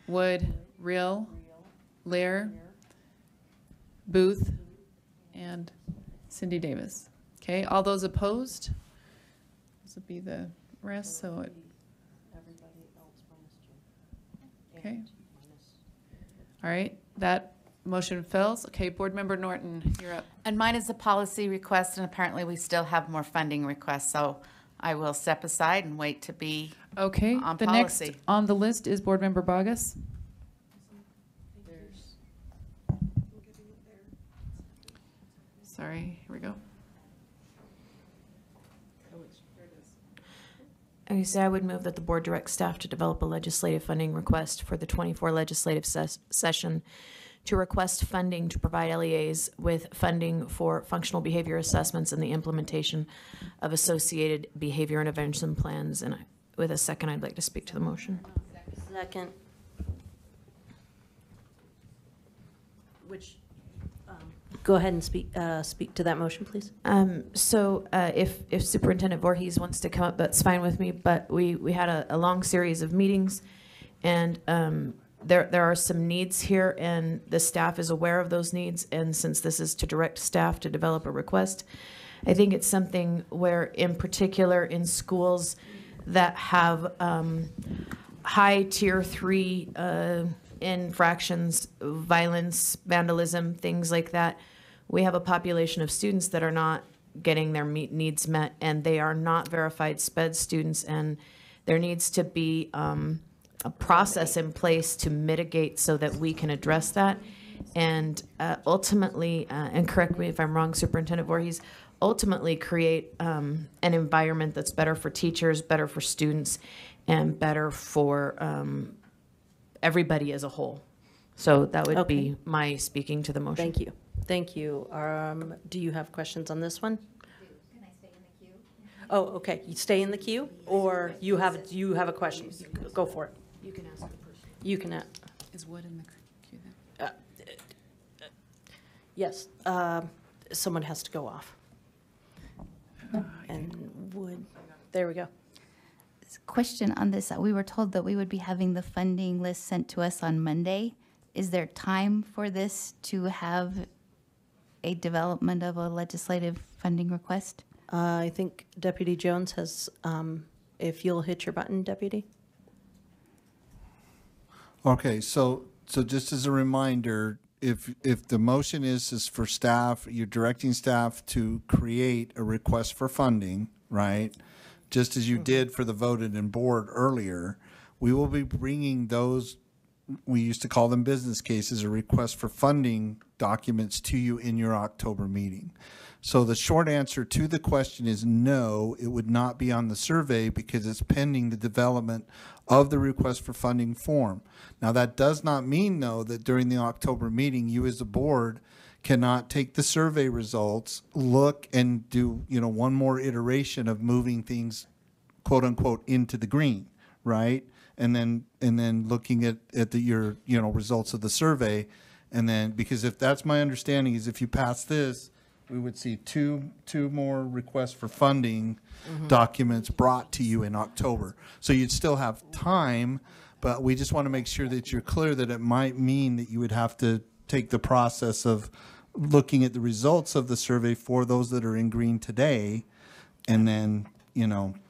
Wood, Real, Lair, Booth, and Cindy Davis. Okay, all those opposed? This would be the rest, so it, okay. All right, that Motion fails. Okay, Board Member Norton, you're up. And mine is a policy request, and apparently we still have more funding requests, so I will step aside and wait to be Okay, on the next policy. on the list is Board Member Bogus. Sorry, here we go. Okay, so I would move that the board direct staff to develop a legislative funding request for the 24 legislative session to request funding to provide LEAs with funding for functional behavior assessments and the implementation of associated behavior intervention plans. And with a second, I'd like to speak to the motion. Second. Which, go ahead and speak to that motion, please. If Superintendent Voorhees wants to come up, that's fine with me, but we had a long series of meetings, and there are some needs here, and the staff is aware of those needs, and since this is to direct staff to develop a request, I think it's something where, in particular, in schools that have high tier 3 infractions, violence, vandalism, things like that, we have a population of students that are not getting their needs met, and they are not verified SPED students, and there needs to be a process in place to mitigate so that we can address that. And ultimately, and correct me if I'm wrong, Superintendent Voorhees, ultimately create an environment that's better for teachers, better for students, and better for everybody as a whole. So that would be my speaking to the motion. Thank you. Thank you. Do you have questions on this one? Can I stay in the queue? Oh, okay. You stay in the queue, or you have a question? Go for it. You can ask the person. You can. Is Wood in the queue then? Yes. Someone has to go off. And Wood. There we go. Question on this. We were told that we would be having the funding list sent to us on Monday. Is there time for this to have a development of a legislative funding request? I think Deputy Jones has, if you'll hit your button, Deputy. Okay, so just as a reminder, if the motion is for staff, you're directing staff to create a request for funding, right? Just as you did for the voted in board earlier, we will be bringing those, we used to call them business cases, or request for funding documents to you in your October meeting. So the short answer to the question is no, it would not be on the survey because it's pending the development of the request for funding form. Now that does not mean though that during the October meeting, you as a board cannot take the survey results, look and do, one more iteration of moving things, quote unquote, into the green, right? And then looking at your results of the survey, and then, because if that's my understanding, is if you pass this, we would see two more requests for funding documents brought to you in October. So you'd still have time, but we just want to make sure that you're clear that it might mean that you would have to take the process of looking at the results of the survey for those that are in green today, and then,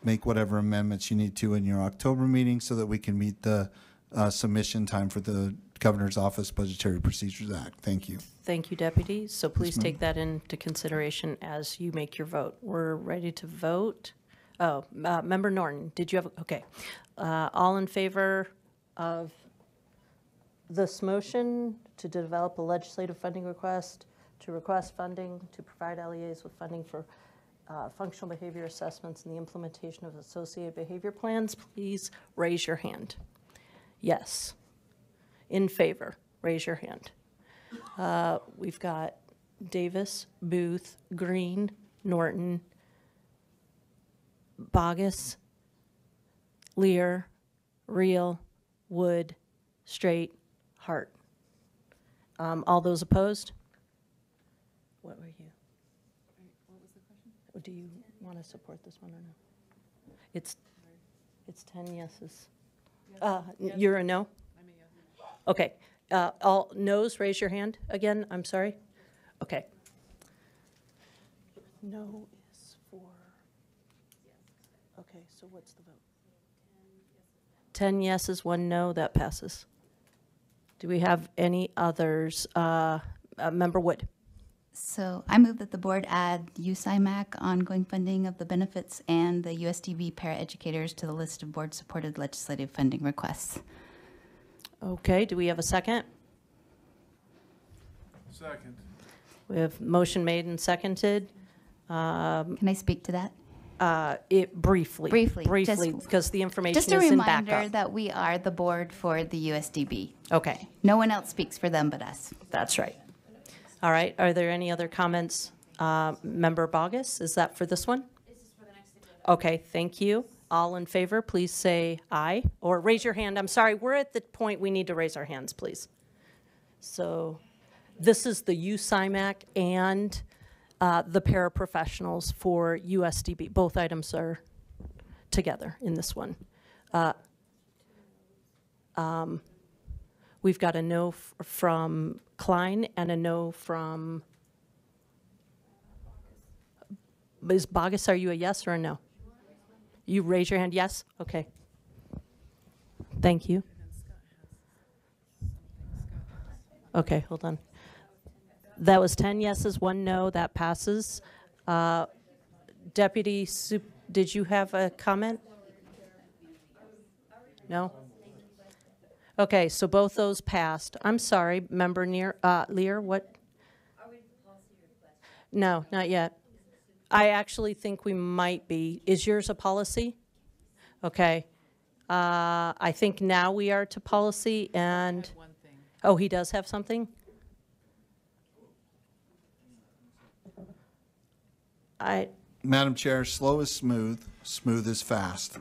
make whatever amendments you need to in your October meeting so that we can meet the submission time for the Governor's Office Budgetary Procedures Act. Thank you. Thank you, Deputy. So please take that into consideration as you make your vote. We're ready to vote. Oh, Member Norton, did you have, okay. All in favor of this motion to develop a legislative funding request, to request funding, to provide LEAs with funding for functional behavior assessments and the implementation of associated behavior plans, please raise your hand. Yes. In favor, raise your hand. We've got Davis, Booth, Green, Norton, Bogus, Lear, Reel, Wood, Straight, Hart. All those opposed? What were you? What was the question? Do you want to support this one or no? It's 10 yeses. You're a no? Okay. All noes, raise your hand again. I'm sorry. Okay. No is for. Okay, so what's the vote? 10 yeses, 1 no. That passes. Do we have any others? Member Wood? So I move that the board add USIMAC ongoing funding of the benefits and the USDB paraeducators to the list of board-supported legislative funding requests. Okay, do we have a second? Second. We have motion made and seconded. Can I speak to that? Briefly. Briefly, Briefly, just- because the information Just a is in reminder backup. that we are the board for the USDB. Okay, No one else speaks for them but us. that's right. All right, are there any other comments? Member Bogus, is that for this one? This is for the next agenda. Okay, thank you. All in favor, please say aye, or raise your hand. I'm sorry, we're at the point we need to raise our hands, please. So this is the USIMAC and the paraprofessionals for USDB. Both items are together in this one. We've got a no from Klein and a no from, Ms. Bogus, are you a yes or a no? You raise your hand, yes? Okay. Thank you. Okay, hold on. That was 10 yeses, 1 no, that passes. Deputy did you have a comment? No? Okay, so both those passed. I'm sorry, Member Lear, what? No, not yet. I actually think we might be. Is yours a policy? Okay. I think now we are to policy and, oh, he does have something? Madam Chair, slow is smooth, smooth is fast.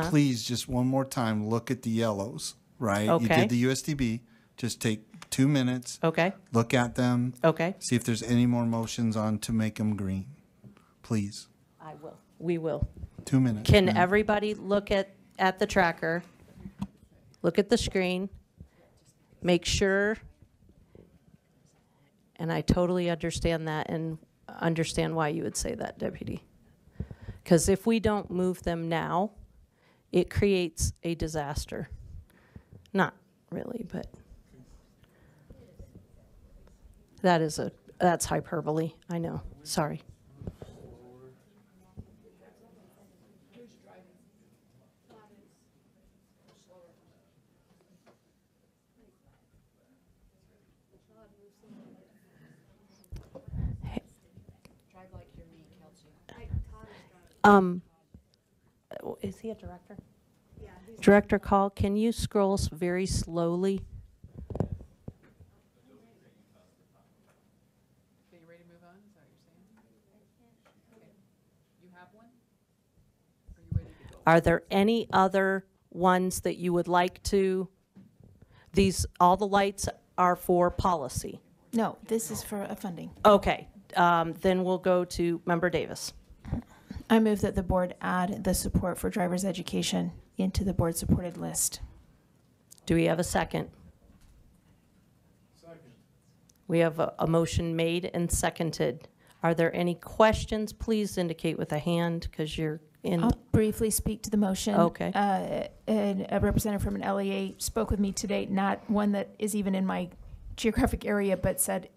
Please, just one more time, look at the yellows, right? You Okay. did the USDB. Just take 2 minutes. Okay, Look at them. okay. See if there's any more motions on to make them green. Please. I will. We will. 2 minutes. Can ma'am. everybody look at the tracker? Look at the screen. Make sure, and I totally understand that and understand why you would say that, Deputy. Because if we don't move them now, it creates a disaster. Not really, but that's hyperbole. I know. Sorry. Is he a director? Yeah. Director Call, can you scroll very slowly? Okay, you ready to move on? Is that what you're saying? Okay. You have one? Are you ready to go? Are there any other ones that you would like to? All the lights are for policy. No, this is for funding. Okay, then we'll go to Member Davis. I move that the board add the support for driver's education into the board-supported list. Do we have a second? Second. We have a motion made and seconded. Are there any questions? Please indicate with a hand because you're in. I'll briefly speak to the motion. Okay. And a representative from an LEA spoke with me today, not one that is even in my geographic area, but said,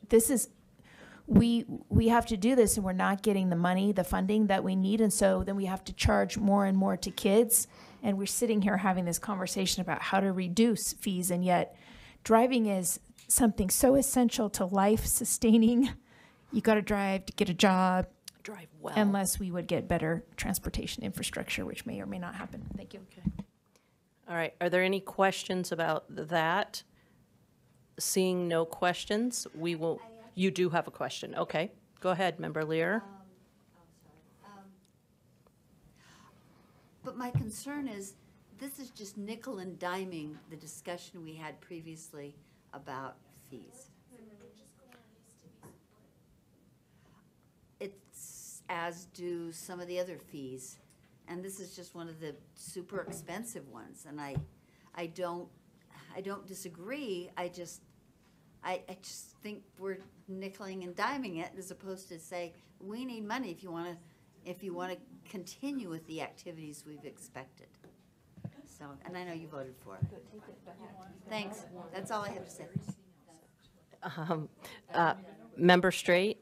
we have to do this and we're not getting the money, the funding that we need. And so then we have to charge more and more to kids. And we're sitting here having this conversation about how to reduce fees. And yet driving is something so essential to life sustaining. You got to drive to get a job. Drive well. Unless we would get better transportation infrastructure, which may or may not happen. Thank you. Okay. All right. Are there any questions about that? Seeing no questions, we will. You do have a question. Okay. Go ahead, Member Lear. But my concern is, this is just nickel and diming the discussion we had previously about fees. It's as do some of the other fees. And this is just one of the super expensive ones. And I don't disagree. I just think we're nickeling and diming it as opposed to say, we need money if you want to continue with the activities we've expected. So, and I know you voted for it. Thanks. That's all I have to say. Member Straight?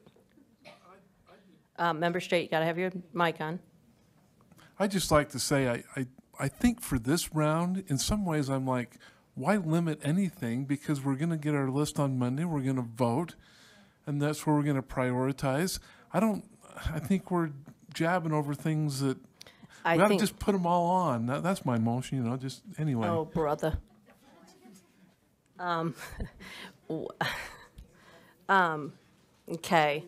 Member Straight, you got to have your mic on. I'd just like to say, I think for this round, in some ways, I'm like, why limit anything? Because we're going to get our list on Monday, we're going to vote, and that's where we're going to prioritize. I think we're jabbing over things that, we ought to just put them all on. That's my motion, you know, just anyway. Oh, brother. Okay.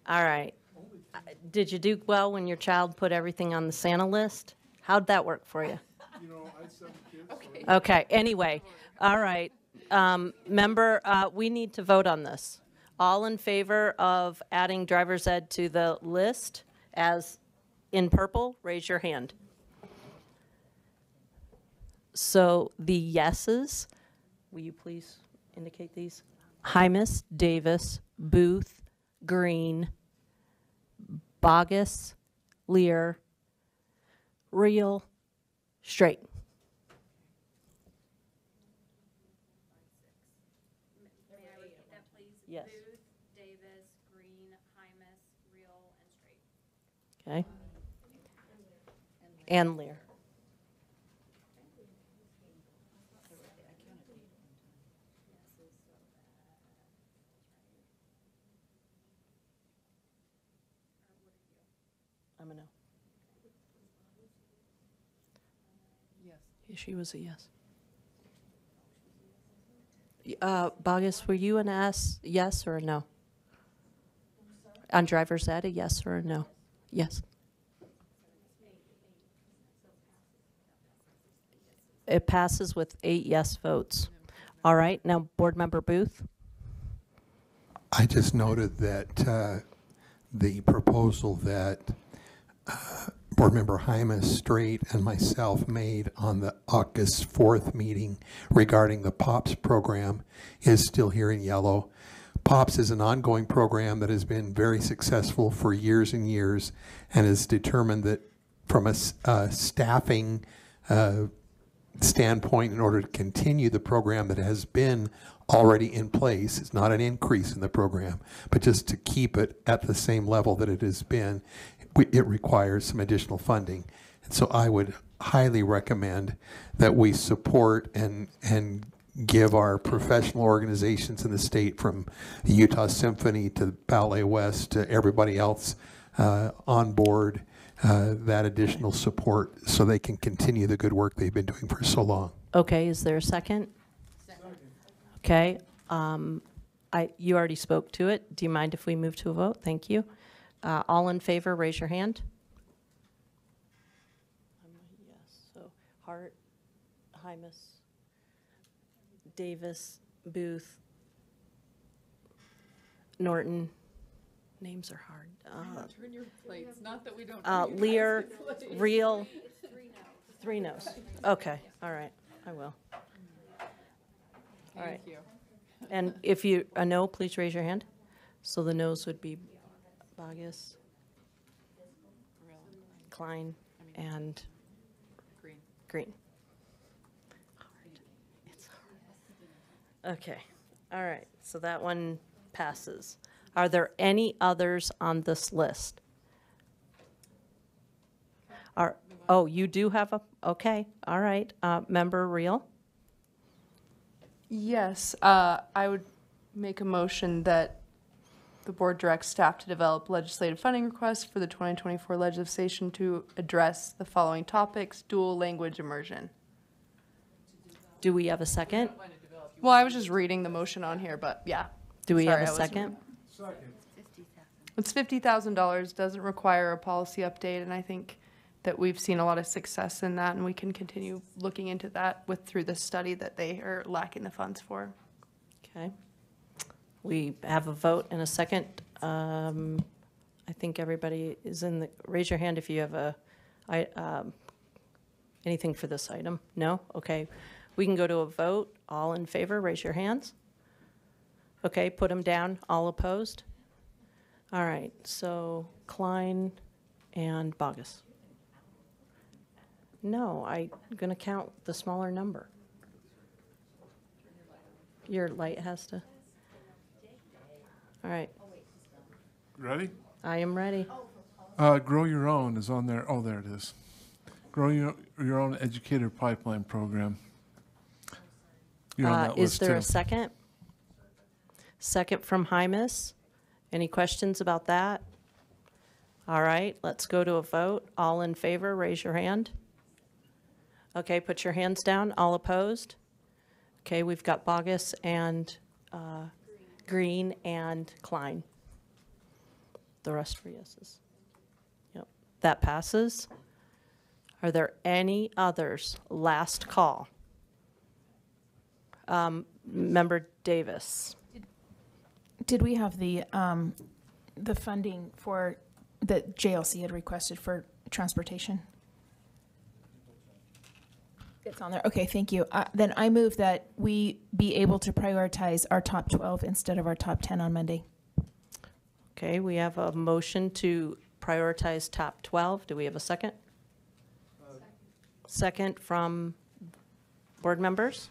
All right. Did you do well when your child put everything on the Santa list? How'd that work for you? You know, I had 7 kids. Okay, anyway, all right. We need to vote on this. All in favor of adding driver's ed to the list as in purple, raise your hand. So the yeses, will you please indicate these? Hymas, Davis, Booth, Green, Bogus, Lear, Reel, Straight. Yes. Booth, Davis, Green, Hymas, Reel, and Straight. Okay. And Lear. I'm a no. Yes. She was a yes. Bogus, were you an yes or a no? On driver's ed, a yes or a no? Yes. It passes with 8 yes votes. All right, now Board Member Booth. I just noted that the proposal that Board Member Hymas, Straight, and myself made on the August 4th meeting regarding the POPS program is still here in yellow. POPS is an ongoing program that has been very successful for years and years, and is determined that from a staffing standpoint, in order to continue the program that has been already in place, it's not an increase in the program, but just to keep it at the same level that it has been, it requires some additional funding. And so I would highly recommend that we support and give our professional organizations in the state, from the Utah Symphony to Ballet West to everybody else on board, that additional support so they can continue the good work they've been doing for so long. Okay, is there a second? Second. Okay, you already spoke to it. Do you mind if we move to a vote? Thank you. All in favor, raise your hand. Yes, so Hart, Hymas, Davis, Booth, Norton. Names are hard. Turn your plates, not that we don't. Lear, Reel. 3 no's. Okay, all right, I will. All right. Thank you. And if you, a no, please raise your hand. So the no's would be Bogus, Klein, and Green. Hard. It's hard. Okay, all right, so that one passes. Are there any others on this list? Oh, you do have a, okay, all right. Member Reel? Yes, I would make a motion that the board directs staff to develop legislative funding requests for the 2024 legislation to address the following topics: dual language immersion. Do we have a second? Well, I was just reading the motion on here, but yeah. Do we Sorry, have I a wasn't- second? It's $50,000, doesn't require a policy update, and I think that we've seen a lot of success in that, and we can continue looking into that through the study that they are lacking the funds for. Okay. We have a vote and a second. I think everybody is in the, raise your hand if you have anything for this item. No? Okay. We can go to a vote. All in favor, raise your hands. Okay, put them down. All opposed? All right, so Klein and Bogus. No, I'm going to count the smaller number. Your light has to. All right, Ready? I am ready. Grow Your Own is on there. Oh, there it is. Grow Your Own Educator Pipeline Program. You're on that Is list, there too. a second? Second from Hymas. Any questions about that? All right, let's go to a vote. All in favor, raise your hand. Okay, put your hands down. All opposed? Okay, we've got Bogus and Green and Klein. The rest were yeses. Yep, that passes. Are there any others? Last call. Member Davis. Did we have the funding for, that JLC had requested for transportation? It's on there. Okay, thank you. Then I move that we be able to prioritize our top 12 instead of our top 10 on Monday. Okay, we have a motion to prioritize top 12. Do we have a second? Second from board members?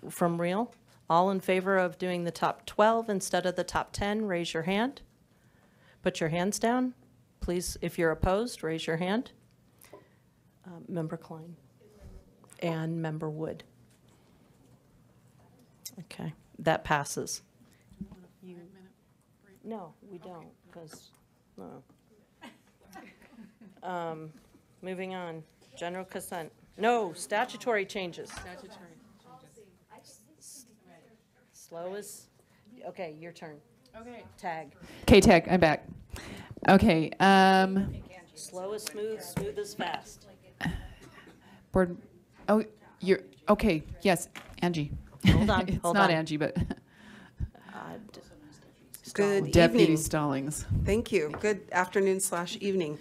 From Real? All in favor of doing the top 12 instead of the top 10, raise your hand. Put your hands down. Please, if you're opposed, raise your hand. Member Klein and Member Wood. Okay, that passes. No, we don't, because, no. Moving on, general consent. No, statutory changes. Slow as, okay, your turn. Okay. Tag. K-Tech, I'm back. Okay, Slow as smooth, smooth as fast. board, oh, you're, okay, yes, Angie. Hold on, It's hold not on. Angie, but Good Deputy evening. Stallings. Thank you. Good afternoon/evening.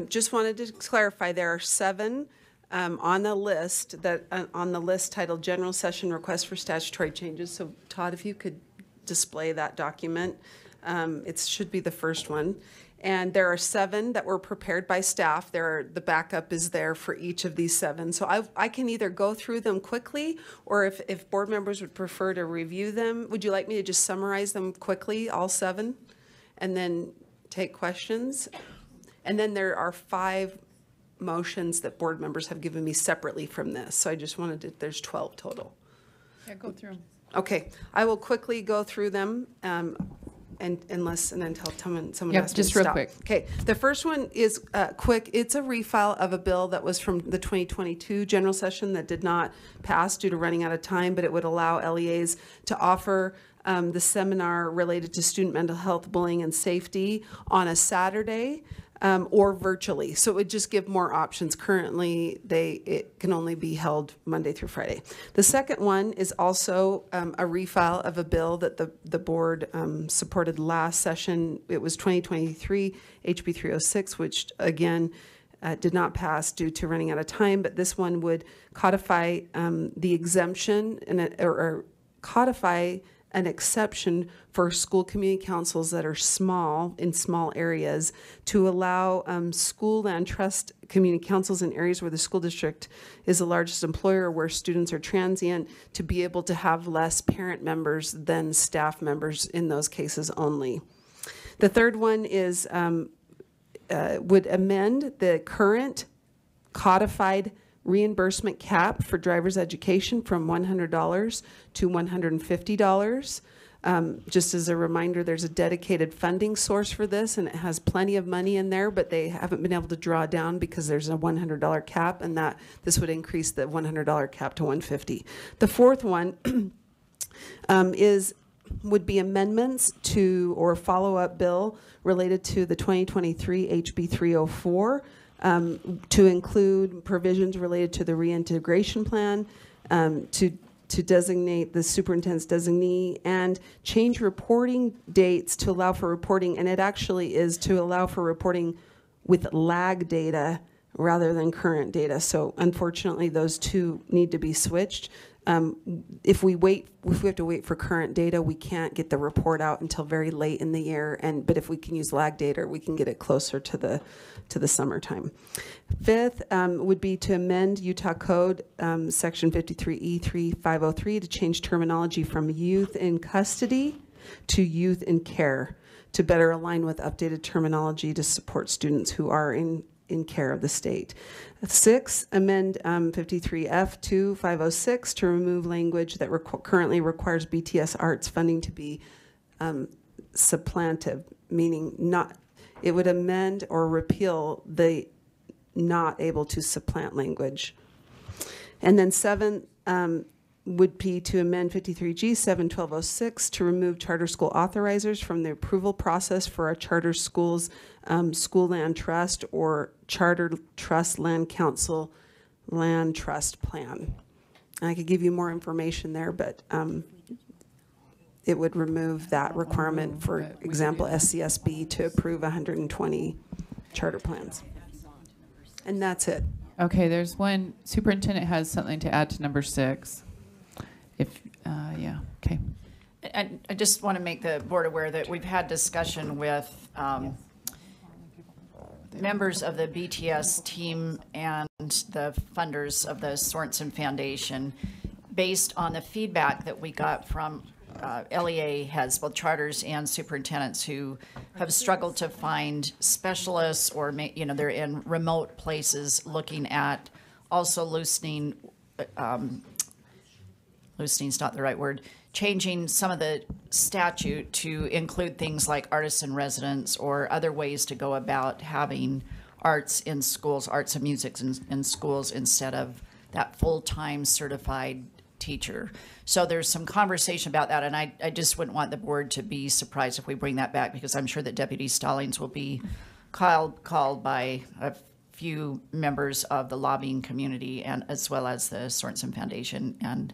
Just wanted to clarify, there are 7 on the list that, on the list titled General Session Request for Statutory Changes. So Todd, if you could display that document, it should be the first one. And there are 7 that were prepared by staff. The backup is there for each of these 7. So I can either go through them quickly, or if board members would prefer to review them, would you like me to just summarize them quickly, all 7, and then take questions? And then there are 5 motions that board members have given me separately from this. So I just wanted to, there's 12 total. Yeah, go through them. Okay, I will quickly go through them, and unless and until someone Yeah, asks me just to real stop. quick. Okay, the first one is quick. It's a refile of a bill that was from the 2022 general session that did not pass due to running out of time, but it would allow LEAs to offer the seminar related to student mental health, bullying, and safety on a Saturday. Or virtually. So it would just give more options. Currently, it can only be held Monday through Friday. The second one is also a refile of a bill that the board supported last session. It was 2023 HB 306, which again did not pass due to running out of time. But this one would codify the exemption or codify an exception for school community councils that are small, in small areas, to allow school land trust community councils in areas where the school district is the largest employer, where students are transient, to be able to have less parent members than staff members in those cases only. The third one is would amend the current codified reimbursement cap for driver's education from $100 to $150. Just as a reminder, there's a dedicated funding source for this, and it has plenty of money in there, but they haven't been able to draw down because there's a $100 cap, and that this would increase the $100 cap to $150. The fourth one would be amendments to or follow-up bill related to the 2023 HB 304. To include provisions related to the reintegration plan, to designate the superintendent's designee, and change reporting dates to allow for reporting, and it actually is to allow for reporting with lag data rather than current data. So unfortunately, those two need to be switched. If we have to wait for current data, we can't get the report out until very late in the year. But if we can use lag data, we can get it closer to the summertime. Fifth would be to amend Utah Code Section 53E3503 to change terminology from youth in custody to youth in care to better align with updated terminology to support students who are in care of the state. 6, amend 53F2506 to remove language that currently requires BTS arts funding to be supplantive, meaning it would amend or repeal the not able to supplant language. And then 7 would be to amend 53G 71206 to remove charter school authorizers from the approval process for a charter school's school land trust or charter trust land council land trust plan. And I could give you more information there, but it would remove that requirement, for example, SCSB to approve 120 charter plans. And that's it. Okay, there's one, superintendent has something to add to number 6. If, yeah, okay. I just want to make the board aware that we've had discussion with members of the BTS team and the funders of the Sorensen Foundation based on the feedback that we got from LEA heads, both charters and superintendents, who have struggled to find specialists, or they're in remote places looking at also loosening loosening's not the right word, changing some of the statute to include things like artists in residence or other ways to go about having arts in schools, arts and music in schools, instead of that full-time certified teacher. So there's some conversation about that, and I just wouldn't want the board to be surprised if we bring that back, because I'm sure that Deputy Stallings will be called by a few members of the lobbying community, and as well as the Sorensen Foundation, and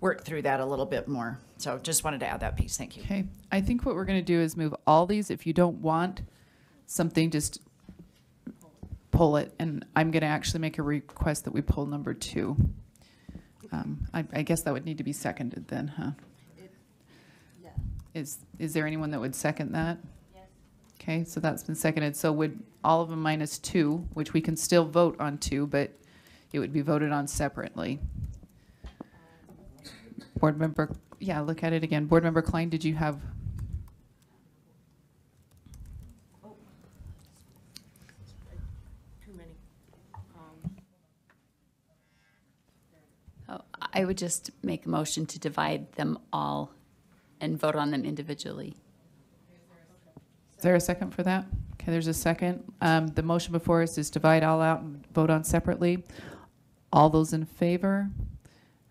work through that a little bit more. So just wanted to add that piece. Thank you. Okay, I think what we're going to do is move all these. If you don't want something, just pull it, and I'm going to actually make a request that we pull number 2. I guess that would need to be seconded then, huh? Yeah. Is there anyone that would second that? Yes. Okay, so that's been seconded. So would all of them minus 2, which we can still vote on 2, but it would be voted on separately. Board member, yeah, look at it again. Board member Klein, did you have? Too many. I would just make a motion to divide them all and vote on them individually. Is there a second for that? Okay, there's a second. The motion before us is divide all out and vote on separately. All those in favor?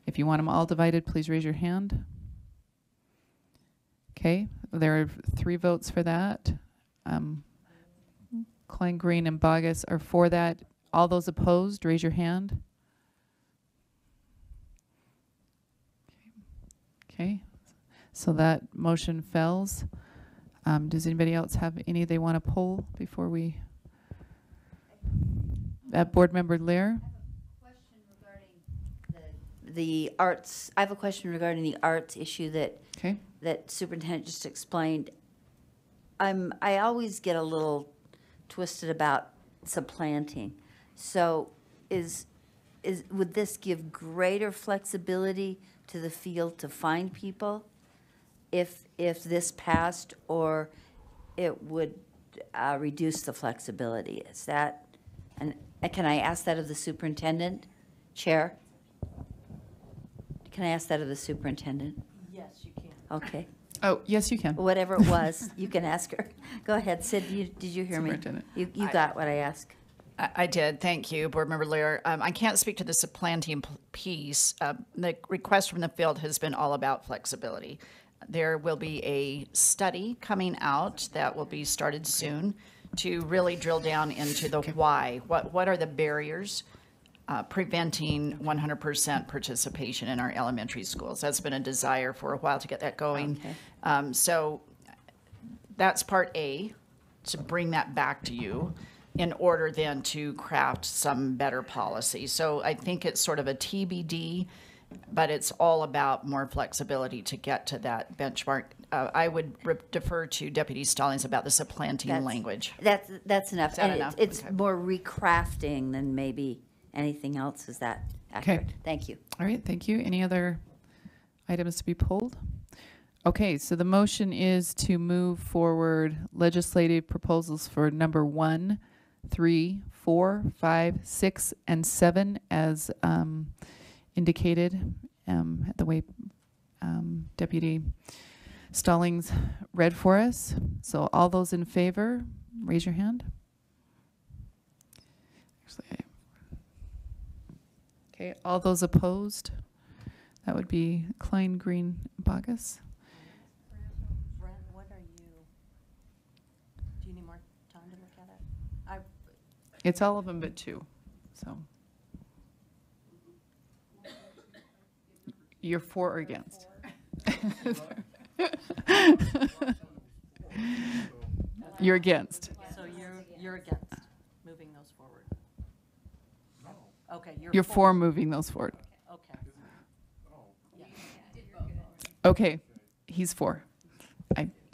If you want them all divided, please raise your hand. Okay, there are 3 votes for that. Klein, Green, and Bogus are for that. All those opposed, raise your hand. Okay, so that motion fails. Does anybody else have any they want to pull before we? Board Member Lear? The arts, I have a question regarding the arts issue that Okay. that superintendent just explained. I always get a little twisted about supplanting. So would this give greater flexibility to the field to find people if this passed, or it would reduce the flexibility? Is that, and can I ask that of the superintendent, Chair? Can I ask that of the superintendent? Yes, you can. Okay. Oh, yes, you can. Whatever it was, you can ask her. Go ahead, Sid, did you hear me? Superintendent. You got what I asked. I did. Thank you, Board Member Lear. I can't speak to the supplanting piece. The request from the field has been all about flexibility. There will be a study coming out that will be started soon to really drill down into the why. What are the barriers preventing 100% participation in our elementary schools? That's been a desire for a while to get that going. Okay. So that's part A, to bring that back to you in order then to craft some better policy. So I think it's sort of a TBD but it's all about more flexibility to get to that benchmark. I would defer to Deputy Stallings about the supplanting That's- language. That's enough. Is that And enough? It's Okay. more recrafting than maybe anything else. Is that accurate? Thank you. All right, thank you. Any other items to be pulled? Okay, so the motion is to move forward legislative proposals for number 1, 3, 4, 5, 6, and 7 as indicated the way Deputy Stallings read for us. So all those in favor, raise your hand. Okay, all those opposed? That would be Klein, Green, Bogus. Brent, what are you, do you need more time to look at it? It's all of them but 2, so. You're for or against? You're against. So you're against moving those forward? Okay, You're for moving those forward. Okay. Okay, he's for.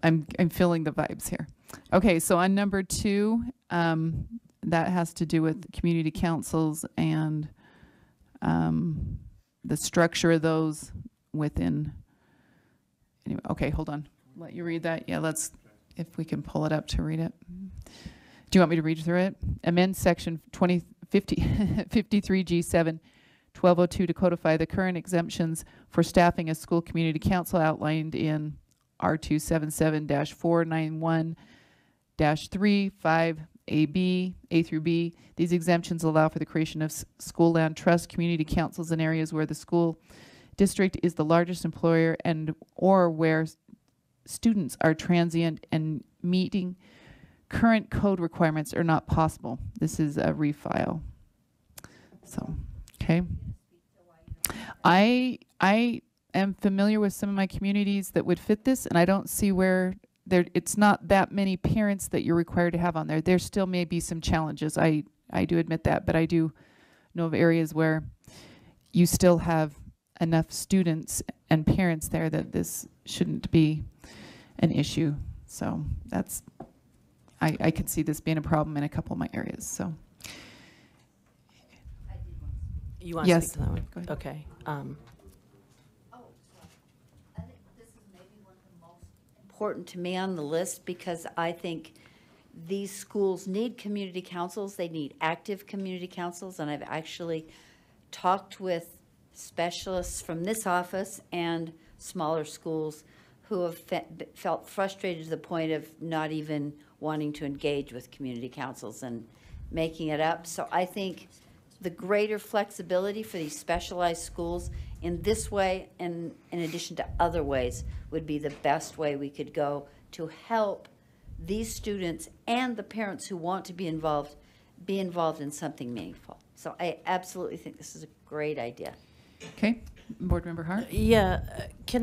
I'm feeling the vibes here. Okay, so on number 2, that has to do with community councils and the structure of those within. Anyway, okay, hold on. Let you read that. Yeah, let's, if we can pull it up to read it. Do you want me to read through it? Amend section 53G7 1202 to codify the current exemptions for staffing a school community council outlined in R277-491-3, 5AB, A through B. These exemptions allow for the creation of school land trust community councils in areas where the school district is the largest employer and or where students are transient and meeting current code requirements are not possible. This is a refile. So, okay. I am familiar with some of my communities that would fit this, and I don't see where it's not that many parents that you're required to have on there. There still may be some challenges. I do admit that, but I do know of areas where you still have enough students and parents there that this shouldn't be an issue. So that's, I could see this being a problem in a couple of my areas, so. You want to Yes. speak to that one? Go ahead. Okay. Important to me on the list because I think these schools need community councils. They need active community councils, and I've actually talked with specialists from this office and smaller schools who have felt frustrated to the point of not even wanting to engage with community councils and making it up. So I think the greater flexibility for these specialized schools in this way and in addition to other ways would be the best way we could go to help these students and the parents who want to be involved in something meaningful. So I absolutely think this is a great idea. Okay, Board Member Hart? Yeah, can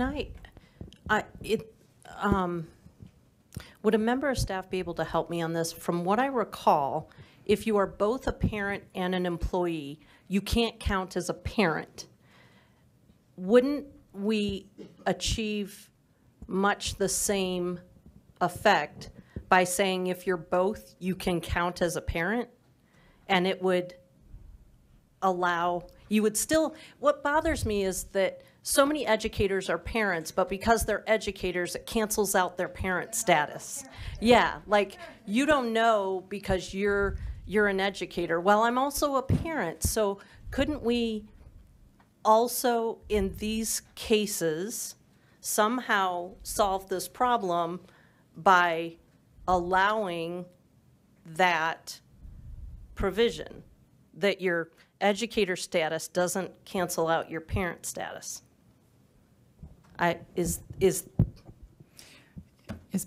would a member of staff be able to help me on this? From what I recall, if you are both a parent and an employee, you can't count as a parent. Wouldn't we achieve much the same effect by saying if you're both, you can count as a parent? And it would allow, you would still, what bothers me is that so many educators are parents, but because they're educators, it cancels out their parent status. Yeah, like you don't know because you're an educator. Well, I'm also a parent, so couldn't we also in these cases somehow solve this problem by allowing that provision, that your educator status doesn't cancel out your parent status? Is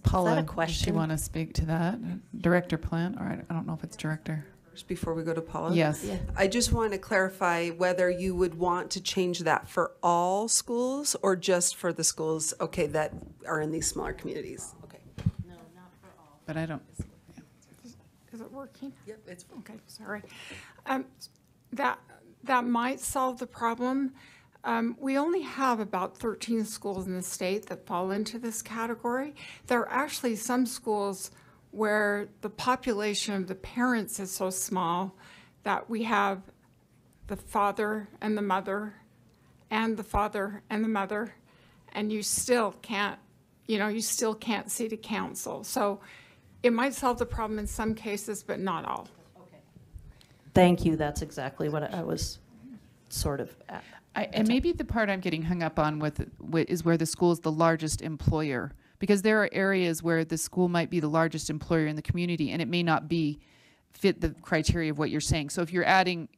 Paula, that a does she question? want to speak to that? Director Plant, or I don't know if it's Director. Before we go to Paula? Yes. Yeah. I just want to clarify whether you would want to change that for all schools or just for the schools, okay, that are in these smaller communities? Okay. No, not for all. But I don't. Is it working? Yep, it's Okay, sorry. That might solve the problem. We only have about 13 schools in the state that fall into this category. There are actually some schools where the population of the parents is so small that we have the father and the mother and the father and the mother, and you still can't, you still can't seat a council. So it might solve the problem in some cases, but not all. Thank you. That's exactly what I was sort of at. And maybe the part I'm getting hung up on with is where the school is the largest employer, because there are areas where the school might be the largest employer in the community and it may not fit the criteria of what you're saying. So if you're adding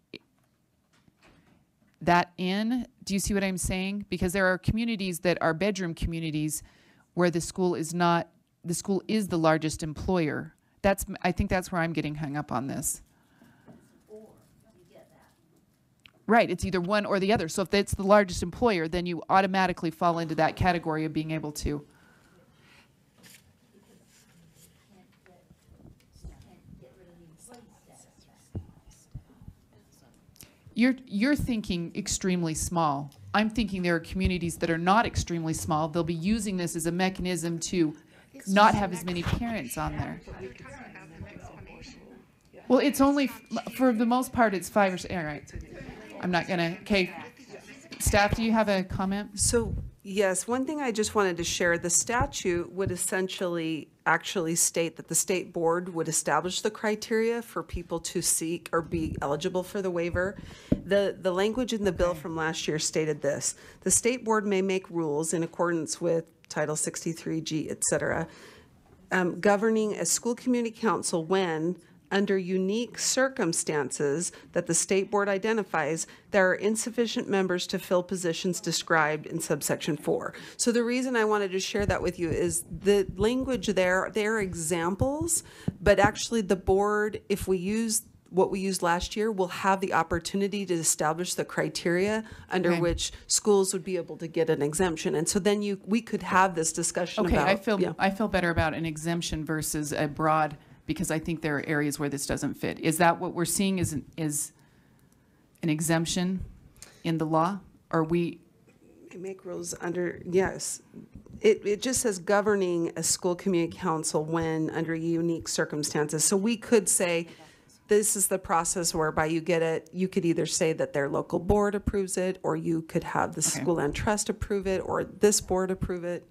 that in, do you see what I'm saying? Because there are communities that are bedroom communities where the school is the largest employer. I think that's where I'm getting hung up on this. Right, it's either one or the other. So if it's the largest employer, then you automatically fall into that category of being able to. You're thinking extremely small. I'm thinking there are communities that are not extremely small. They'll be using this as a mechanism to not have as many parents on there. Well, it's only, for the most part, it's 5 or 6. All right. I'm not going to, okay. Staff, do you have a comment? So, yes, one thing I just wanted to share, the statute would essentially actually state that the state board would establish the criteria for people to seek or be eligible for the waiver. The language in the bill from last year stated this: the state board may make rules in accordance with Title 63G, et cetera, governing a school community council when, under unique circumstances that the state board identifies, there are insufficient members to fill positions described in subsection 4. So the reason I wanted to share that with you is the language there, they are examples, but actually the board, if we use what we used last year, will have the opportunity to establish the criteria under which schools would be able to get an exemption. And so then we could have this discussion about. I feel better about an exemption versus a broad, because I think there are areas where this doesn't fit. Is that what we're seeing is an exemption in the law? Or we make rules under, yes. It just says governing a school community council when under unique circumstances. So we could say, this is the process whereby you get it. You could either say that their local board approves it, or you could have the school and trust approve it, or this board approve it.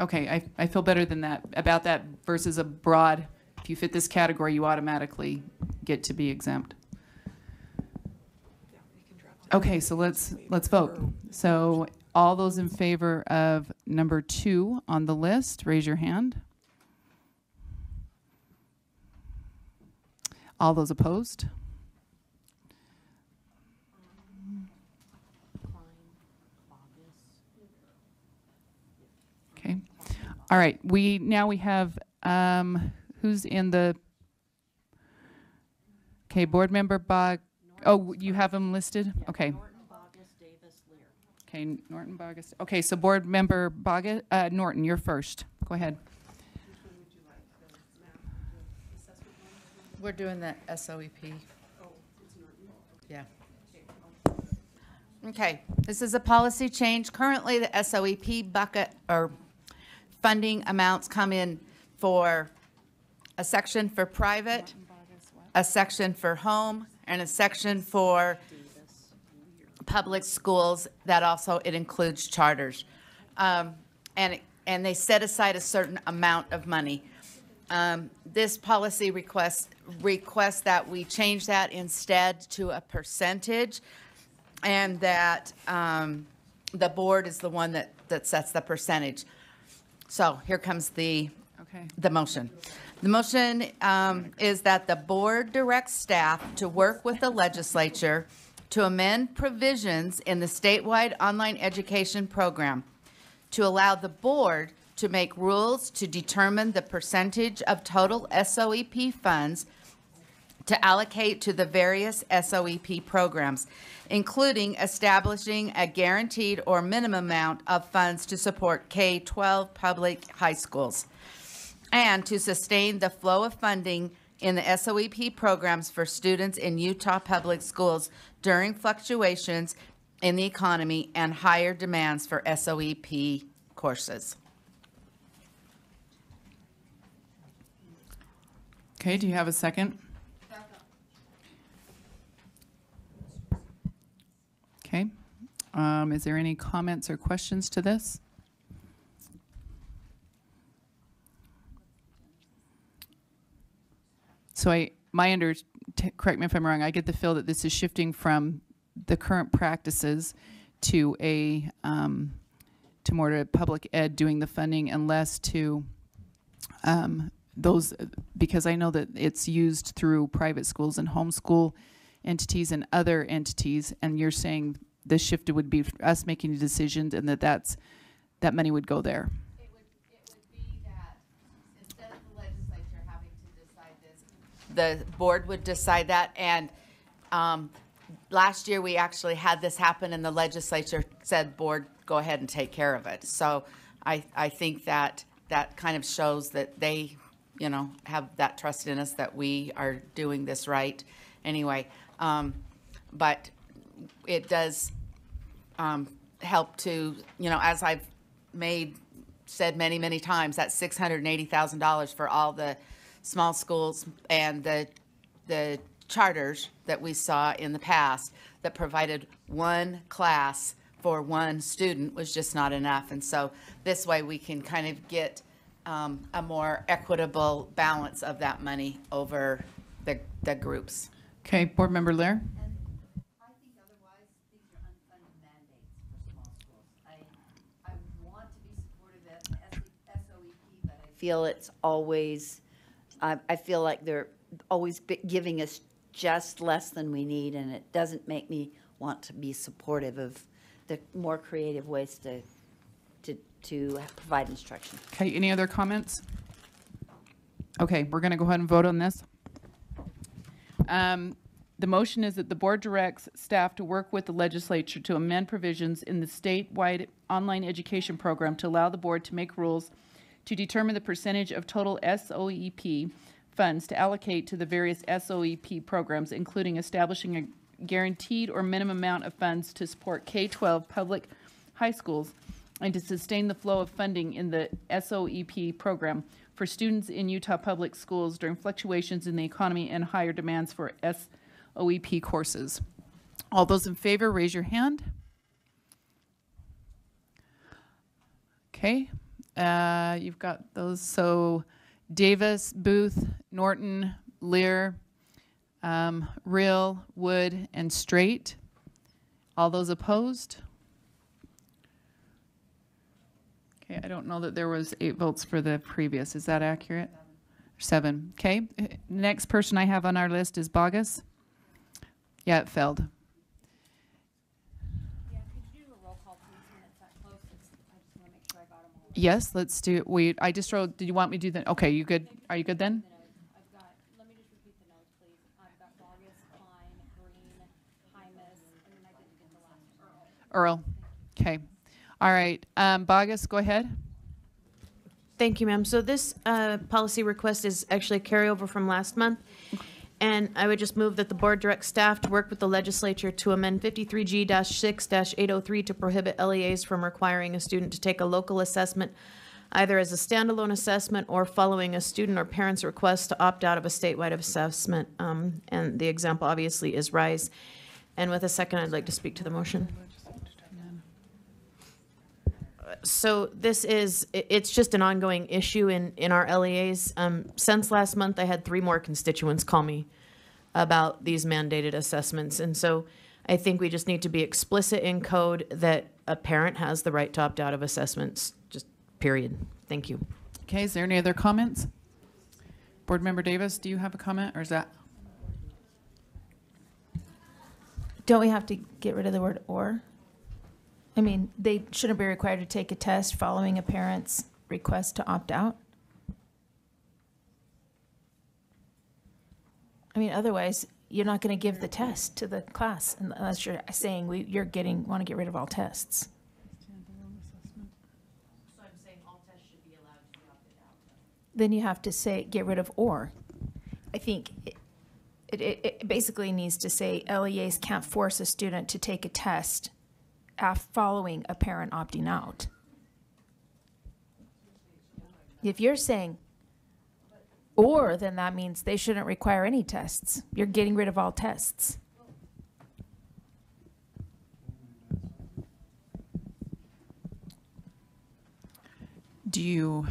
Okay, I feel better than that, about that versus a broad, if you fit this category, you automatically get to be exempt. Okay, so let's vote. So all those in favor of number 2 on the list, raise your hand. All those opposed? Okay. All right, we have who's in the, okay, board member Bog, oh, you have them listed? Okay. Norton, Bogus, Davis, Lear. Okay, Norton, Bogus. Okay, so board member Bogus, Norton, you're first. Go ahead. We're doing the SOEP. Yeah. Okay, this is a policy change. Currently, the SOEP bucket or funding amounts come in for a section for private, a section for home, and a section for public schools. That also, it includes charters. And they set aside a certain amount of money. This policy requests that we change that instead to a percentage, and that the board is the one that sets the percentage. So here comes the motion. The motion is that the board directs staff to work with the legislature to amend provisions in the statewide online education program to allow the board to make rules to determine the percentage of total SOEP funds to allocate to the various SOEP programs, including establishing a guaranteed or minimum amount of funds to support K-12 public high schools, and to sustain the flow of funding in the SOEP programs for students in Utah public schools during fluctuations in the economy and higher demands for SOEP courses. Okay, do you have a second? Okay. Is there any comments or questions to this? So correct me if I'm wrong, I get the feel that this is shifting from the current practices to to more to public ed doing the funding and less to those, because I know that it's used through private schools and homeschool entities and other entities, and you're saying the shift would be us making decisions and that money would go there. It would be that instead of the legislature having to decide this, the board would decide that. And last year we actually had this happen and the legislature said, board, go ahead and take care of it. So I think that kind of shows that they, you know, have that trust in us that we are doing this right anyway. But it does help to, you know, as I've said many times, that $680,000 for all the small schools and the charters that we saw in the past that provided one class for one student was just not enough. And so this way we can kind of get a more equitable balance of that money over the groups. Okay, Board Member Lair? I think otherwise, these are unfunded mandates for small schools. I want to be supportive of SOEP, but I feel it's always, I feel like they're always giving us just less than we need, and it doesn't make me want to be supportive of the more creative ways to provide instruction. Okay, any other comments? Okay, we're going to go ahead and vote on this. The motion is that the board directs staff to work with the legislature to amend provisions in the statewide online education program to allow the board to make rules to determine the percentage of total SOEP funds to allocate to the various SOEP programs, including establishing a guaranteed or minimum amount of funds to support K-12 public high schools and to sustain the flow of funding in the SOEP program for students in Utah public schools during fluctuations in the economy and higher demands for SOEP courses. All those in favor, raise your hand. Okay, you've got those. So Davis, Booth, Norton, Lear, Rill, Wood, and Straight. All those opposed? Okay, I don't know that there was 8 votes for the previous. Is that accurate? 7. Okay. Next person I have on our list is Bogus. Yeah, it failed. Yeah, could you do a roll call, please, when it's that close? I just want to make sure I got them all. Yes, let's do it. I just wrote, did you want me to do that? Okay, you good? Are you good then? I've got, let me just repeat the notes, please. I've got Bogus, Klein, Green, Hymas, and then I didn't get the last Earl. Earl. Okay. All right. Bogus, go ahead. Thank you, ma'am. So this policy request is actually a carryover from last month. And I would just move that the board directs staff to work with the legislature to amend 53G-6-803 to prohibit LEAs from requiring a student to take a local assessment either as a standalone assessment or following a student or parent's request to opt out of a statewide assessment. And the example obviously is RISE. And with a second, I'd like to speak to the motion. So this is, it's just an ongoing issue in our LEAs. Since last month, I had 3 more constituents call me about these mandated assessments. And so I think we just need to be explicit in code that a parent has the right to opt out of assessments, just period. Thank you. Okay, is there any other comments? Board Member Davis, do you have a comment, or is that? Don't we have to get rid of the word or? I mean, they shouldn't be required to take a test following a parent's request to opt out. I mean, otherwise, you're not going to give the test to the class unless you're saying want to get rid of all tests. So I'm saying all tests should be allowed to be opted out. Then you have to say, get rid of or. I think it basically needs to say LEAs can't force a student to take a test following a parent opting out. If you're saying or, then that means they shouldn't require any tests. You're getting rid of all tests. Do you?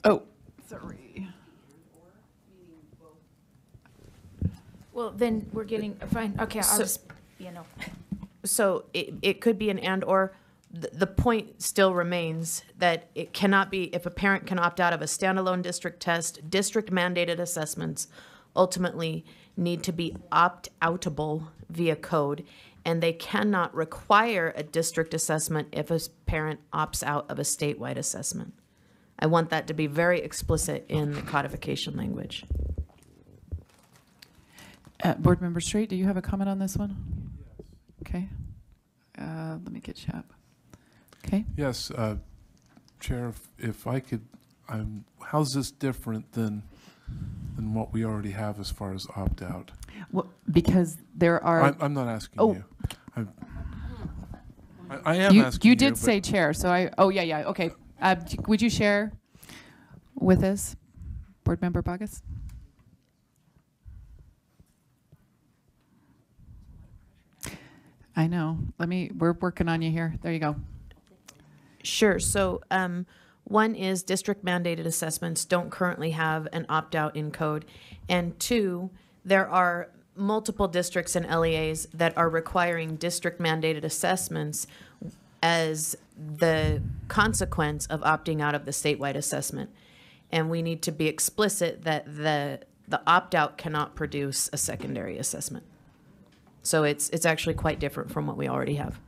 Oh, sorry. Well, then we're getting, fine, okay, I'll So- just, So it could be an and/or. The point still remains that it cannot be, if a parent can opt out of a standalone district test, district mandated assessments ultimately need to be opt-outable via code, and they cannot require a district assessment if a parent opts out of a statewide assessment. I want that to be very explicit in the codification language. Board Member Straight, do you have a comment on this one? Okay. Let me get you up. Okay. Yes, Chair, if I could, how's this different than what we already have as far as opt-out? Well, because there are. I'm not asking Oh. you. I am asking you. You did but- say chair, so yeah, okay. Would you share with us, Board Member Bogus? I know. We're working on you here. There you go. Sure. So one is district mandated assessments don't currently have an opt-out in code. And two, there are multiple districts and LEAs that are requiring district mandated assessments as the consequence of opting out of the statewide assessment. And we need to be explicit that the opt-out cannot produce a secondary assessment. So it's actually quite different from what we already have.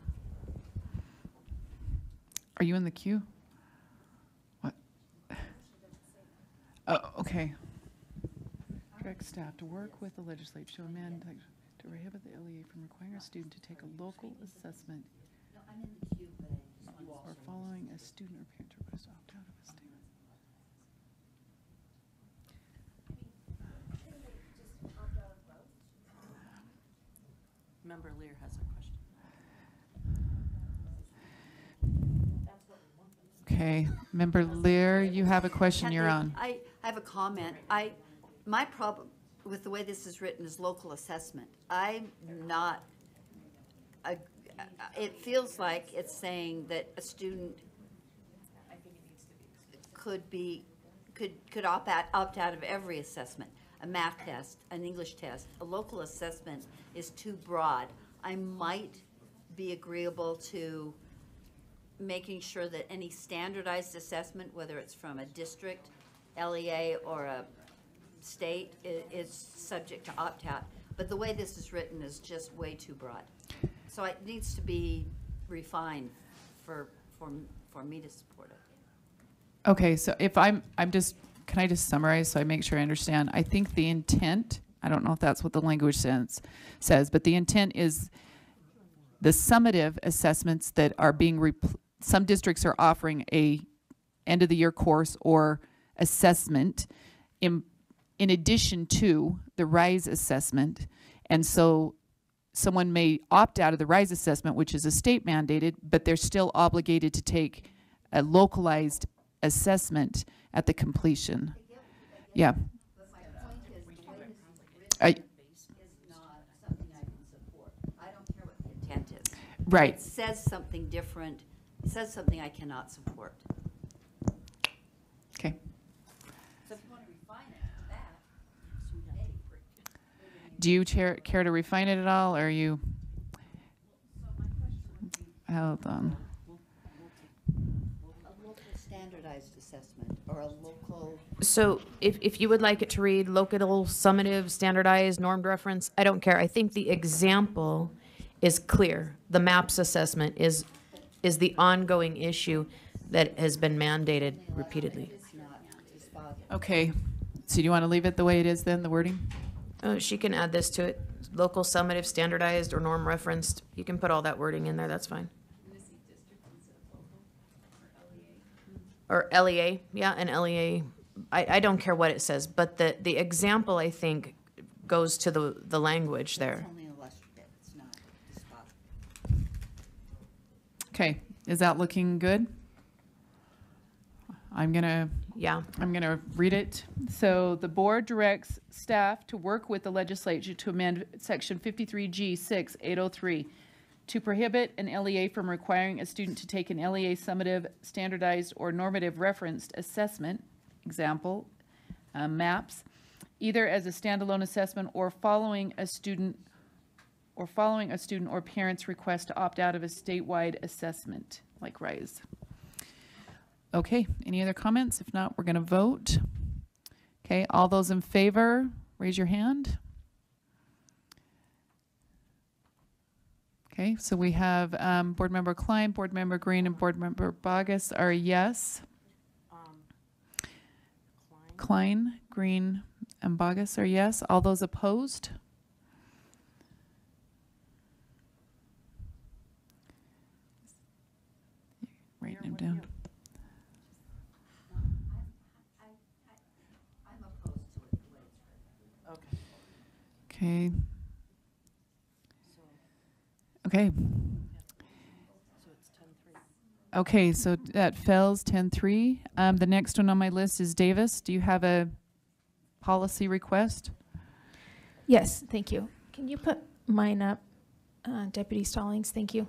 Are you in the queue? What? Oh, okay. Direct staff to work with the legislature to amend, to prohibit the LEA from requiring a student to take a local assessment or following a student or parent to request to opt out of a statement. Member Lear has a question. Okay, Member Lear, you have a question, you're on. I have a comment. My problem with the way this is written is local assessment. I'm not, it feels like it's saying that a student could opt out of every assessment. A math test, an English test, a local assessment is too broad. I might be agreeable to making sure that any standardized assessment, whether it's from a district, LEA, or a state, is subject to opt-out. But the way this is written is just way too broad. So it needs to be refined for me to support it. Okay, so if can I just summarize so I make sure I understand? I think the intent, I don't know if that's what the language says, but the intent is the summative assessments that are being, some districts are offering a end of the year course or assessment in addition to the RISE assessment. And so someone may opt out of the RISE assessment, which is a state mandated, but they're still obligated to take a localized assessment at the completion. Yeah. But my point is, the way this is written is not something I can support. I don't care what the intent is. Right. It says something different. It says something I cannot support. Okay. So if you want to refine it to that, hey. Do you care to refine it at all, or are you? Hold on. A local standardized assessment or a local. So if you would like it to read local, summative, standardized, normed reference, I don't care. I think the example is clear. The MAPS assessment is the ongoing issue that has been mandated repeatedly. Okay. So do you want to leave it the way it is then, the wording? She can add this to it. Local, summative, standardized, or norm referenced. You can put all that wording in there. That's fine. Or LEA, yeah, an LEA. I don't care what it says, but the example, I think, goes to the language there. It's only illustrative. It's not. Okay, is that looking good? I'm gonna read it. So the board directs staff to work with the legislature to amend section 53G 6-803 to prohibit an LEA from requiring a student to take an LEA summative, standardized, or normative referenced assessment, example, MAPS, either as a standalone assessment or following a student or parent's request to opt out of a statewide assessment, like RISE. Okay, any other comments? If not, we're going to vote. Okay, all those in favor, raise your hand. Okay, so we have Board Member Klein, Board Member Green, and Board Member Bogus are yes. Klein, Green, and Bogus are yes. All those opposed? Writing them down. Okay. Okay. Okay, so that fails 10-3. The next one on my list is Davis. Do you have a policy request? Yes, thank you. Can you put mine up, Deputy Stallings? Thank you.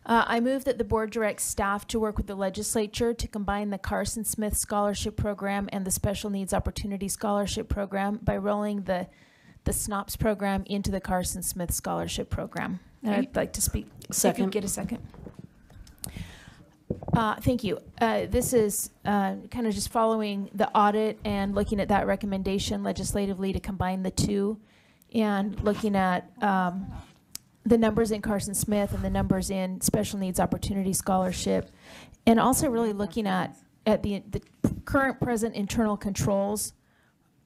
I move that the board directs staff to work with the legislature to combine the Carson Smith Scholarship Program and the Special Needs Opportunity Scholarship Program by rolling the SNOPS program into the Carson Smith Scholarship Program. And I'd like to speak. Second. If you get a second. Thank you. This is kind of just following the audit and looking at that recommendation legislatively to combine the two, and looking at the numbers in Carson Smith and the numbers in Special Needs Opportunity Scholarship, and also really looking at the current present internal controls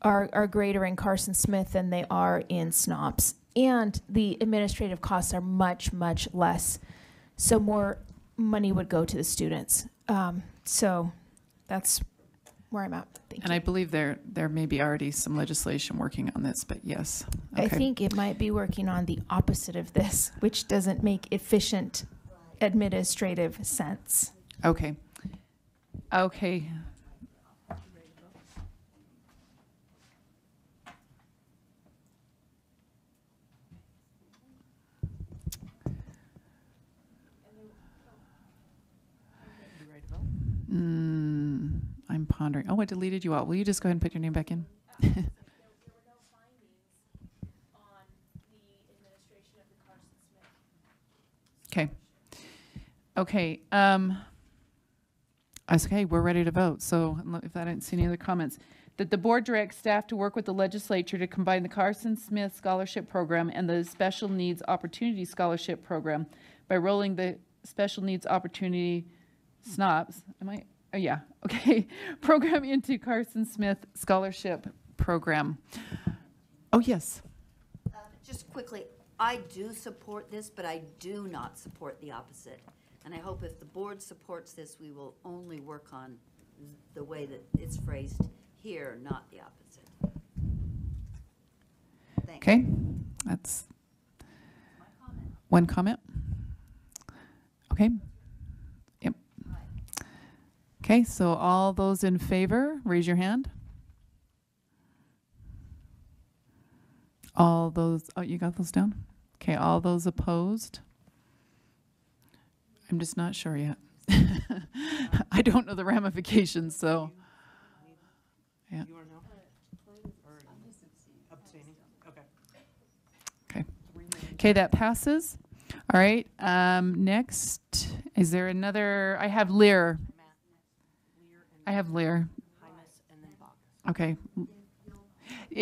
are greater in Carson Smith than they are in SNOPS, and the administrative costs are much, much less. So more money would go to the students. So that's where I'm at. Thank And you. I believe there may be already some legislation working on this, but yes. Okay. I think it might be working on the opposite of this, which doesn't make efficient administrative sense. Okay. Okay. I'm pondering. Oh, I deleted you out. Will you just go ahead and put your name back in? Okay. Okay. Okay, we're ready to vote. So if I didn't see any other comments, that the board directs staff to work with the legislature to combine the Carson Smith Scholarship Program and the Special Needs Opportunity Scholarship Program by rolling the Special Needs Opportunity SNOPS. Oh yeah, okay. Program into Carson Smith Scholarship Program. Oh, yes. Just quickly, I do support this, but I do not support the opposite. And I hope if the board supports this, we will only work on the way that it's phrased here, not the opposite. Thanks. Okay, that's one comment. Okay. Yep. Okay, so all those in favor, raise your hand. All those, oh, you got those down? Okay, all those opposed? I'm just not sure yet. I don't know the ramifications, so. Yeah. Okay. Okay, that passes. All right, next, is there another, I have Lear. I have Lear. Okay.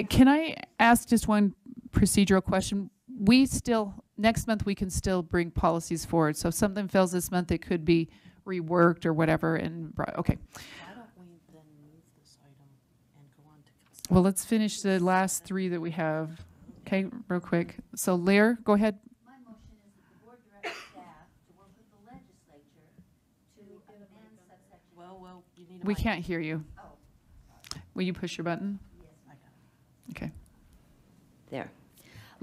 Can I ask just one procedural question? We still, next month, we can still bring policies forward. So if something fails this month, it could be reworked or whatever. And okay. Why don't we then move this item and go on to Well, let's finish the last three that we have. Okay, real quick. So Lear, go ahead. My motion is that the board direct staff to work with the legislature to amend subsection. Well, you need a We mic. can't hear you. Oh, Will you push your button? yes, I got it. Okay. There.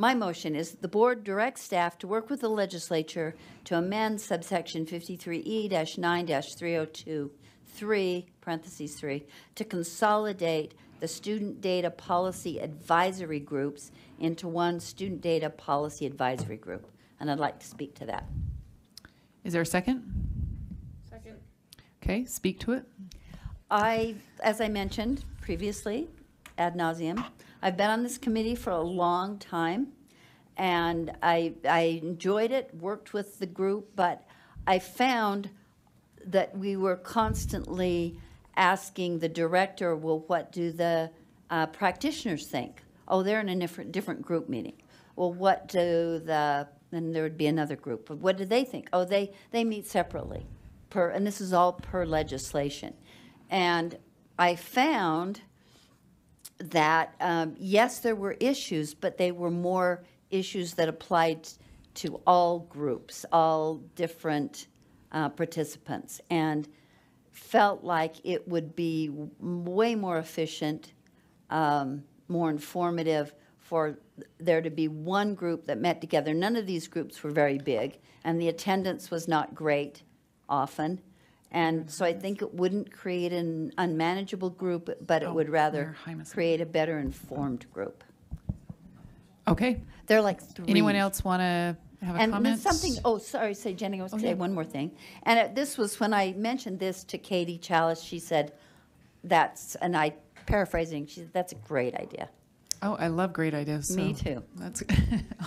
My motion is the board directs staff to work with the legislature to amend subsection 53E-9-302-3, parentheses 3, to consolidate the student data policy advisory groups into one student data policy advisory group. And I'd like to speak to that. Is there a second? Second. Okay, speak to it. As I mentioned previously, ad nauseum, I've been on this committee for a long time, and I enjoyed it, worked with the group, but I found that we were constantly asking the director, well, what do the practitioners think? Oh, they're in a different group meeting. Well, what do then there would be another group. But what do they think? Oh, they meet separately, and this is all per legislation. And I found that, yes, there were issues, but they were more issues that applied to all groups, all different participants, and felt like it would be way more efficient, more informative for there to be one group that met together. None of these groups were very big, and the attendance was not great often. And so I think it wouldn't create an unmanageable group, but it would rather create a better informed group. Okay. They're like three. Anyone else want to have a comment? And something, oh, sorry, say, Jenny, I was going to say one more thing. And this was when I mentioned this to Katie Chalice, she said, and I paraphrasing, she said, that's a great idea. Oh, I love great ideas. Me so too. That's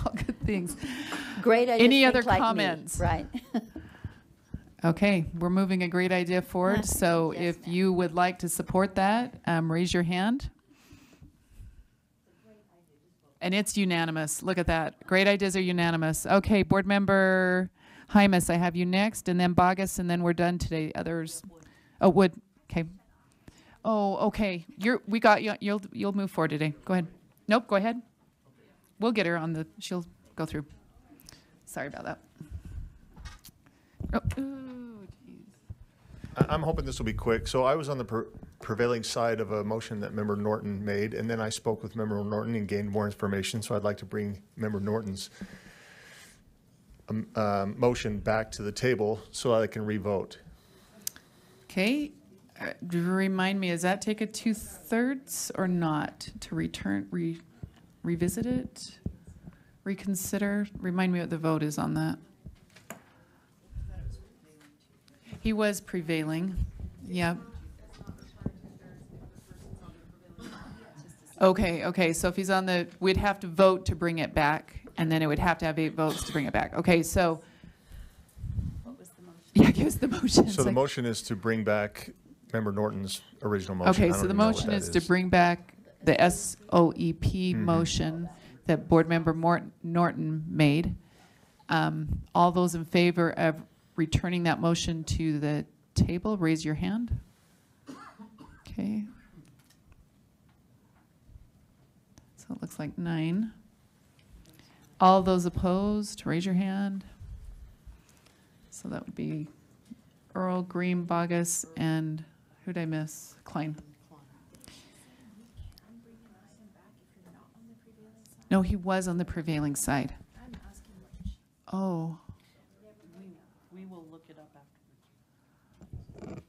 all good things. Great ideas. Any other think like me, comments? right. Okay, we're moving a great idea forward. So if you would like to support that, raise your hand. And it's unanimous. Look at that. Great ideas are unanimous. Okay, Board Member Hymas, I have you next, and then Bogus, and then we're done today. Others. Oh, Wood. Okay. Oh, okay. We got you. You'll move forward today. Go ahead. Nope. Go ahead. We'll get her on the. She'll go through. Sorry about that. Oh, geez. I'm hoping this will be quick. So I was on the prevailing side of a motion that Member Norton made, and then I spoke with Member Norton and gained more information. So I'd like to bring Member Norton's motion back to the table so I can revote. Okay. Remind me, does that take a 2/3 or not to revisit it? Reconsider? Remind me what the vote is on that. He was prevailing. Yep. Okay. So if he's on the, we'd have to vote to bring it back, and then it would have to have 8 votes to bring it back. Okay, so. What was the motion? Yeah, give us the motion. So the motion is to bring back Member Norton's original motion. Okay, so the motion is to bring back the SOEP motion that Board Member Norton made. All those in favor of returning that motion to the table, raise your hand. Okay. So it looks like 9. All those opposed, raise your hand. So that would be Earl, Green, Bogus, and who'd I miss? Klein. No, he was on the prevailing side. Oh. We will look it up afterwards.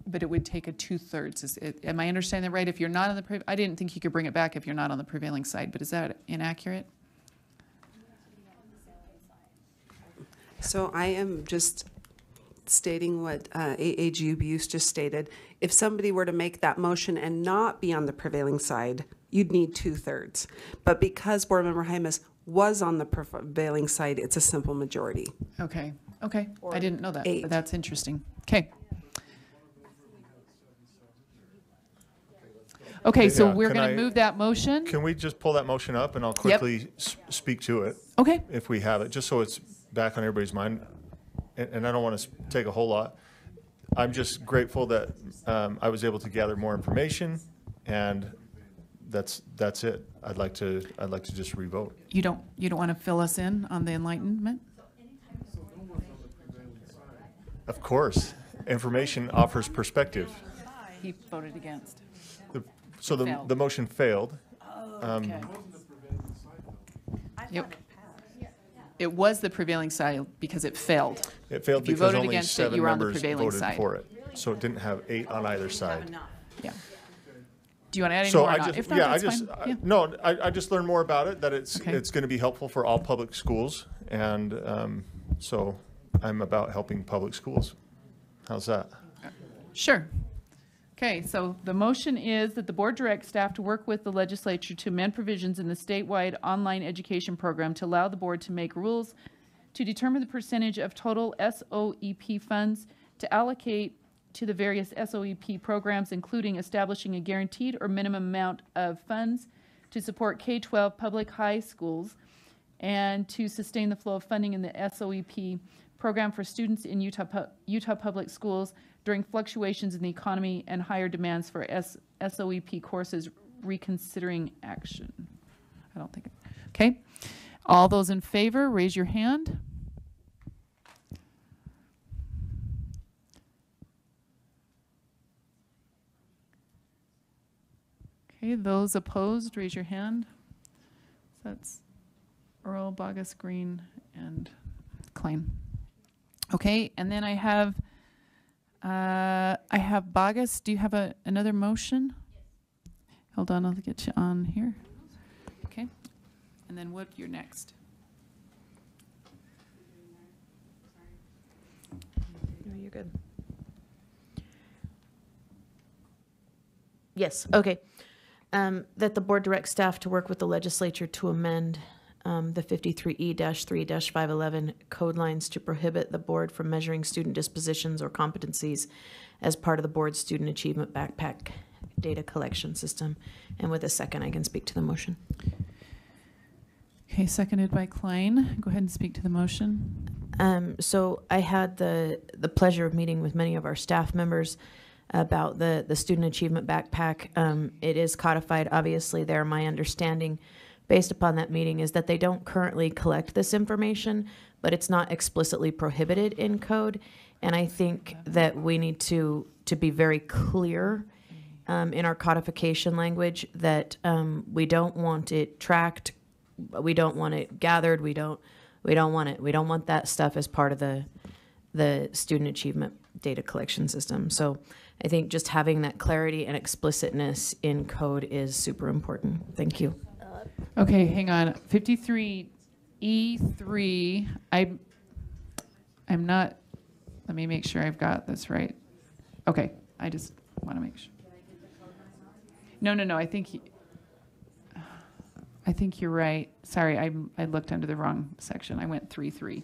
But it would take a 2/3. Am I understanding that right? If you're not on the, I didn't think you could bring it back if you're not on the prevailing side, but is that inaccurate? So I am just stating what AAG Buse just stated. If somebody were to make that motion and not be on the prevailing side, you'd need 2/3. But because Board Member Hymas was on the prevailing side, it's a simple majority. Okay. I didn't know that, 8. but that's interesting. Okay. Okay, so Yeah, we're can going I- to move that motion. Can we just pull that motion up and I'll quickly speak to it? Okay. If we have it, just so it's back on everybody's mind. And I don't want to take a whole lot. I'm just grateful that I was able to gather more information, and that's it. I'd like to just revote. You don't want to fill us in on the enlightenment? Of course, information offers perspective. He voted against. So the motion failed. Okay. It was the prevailing side because it failed. It failed If you because voted only against it, 7 you were on the members prevailing voted side. for it. So it didn't have 8 on either side. Yeah. Do you want to add any So more? or I not? just, If not, yeah, I that's just, fine. Yeah. no, I just learned more about it, that it's Okay. going to be helpful for all public schools. And so I'm about helping public schools. How's that? Sure. Okay, so the motion is that the board direct staff to work with the legislature to amend provisions in the statewide online education program to allow the board to make rules to determine the percentage of total SOEP funds to allocate to the various SOEP programs, including establishing a guaranteed or minimum amount of funds to support K-12 public high schools and to sustain the flow of funding in the SOEP program for students in Utah public schools during fluctuations in the economy and higher demands for SOEP courses, reconsidering action. I don't think, okay. All those in favor, raise your hand. Okay, those opposed, raise your hand. So that's Earl, Bogus, Green, and Klein. Okay, and then I have Bogus. Do you have another motion? Hold on, I'll get you on here. Okay, and then Wood, you're next. No, you're good. Yes, okay. That the board directs staff to work with the legislature to amend the 53E-3-511 code lines to prohibit the board from measuring student dispositions or competencies as part of the board's student achievement backpack data collection system. And with a second, I can speak to the motion. Okay, seconded by Klein. Go ahead and speak to the motion. So I had the pleasure of meeting with many of our staff members about the student achievement backpack. It is codified, obviously, there. My understanding, based upon that meeting, is that they don't currently collect this information, but it's not explicitly prohibited in code. And I think that we need to be very clear in our codification language that we don't want it tracked, we don't want it gathered, we don't want that stuff as part of the student achievement data collection system. So I think just having that clarity and explicitness in code is super important. Thank you. Okay, hang on. 53E3. I'm not. Let me make sure I've got this right. Okay, I just want to make sure. No. I think you're right. Sorry, I looked under the wrong section. I went 3-3.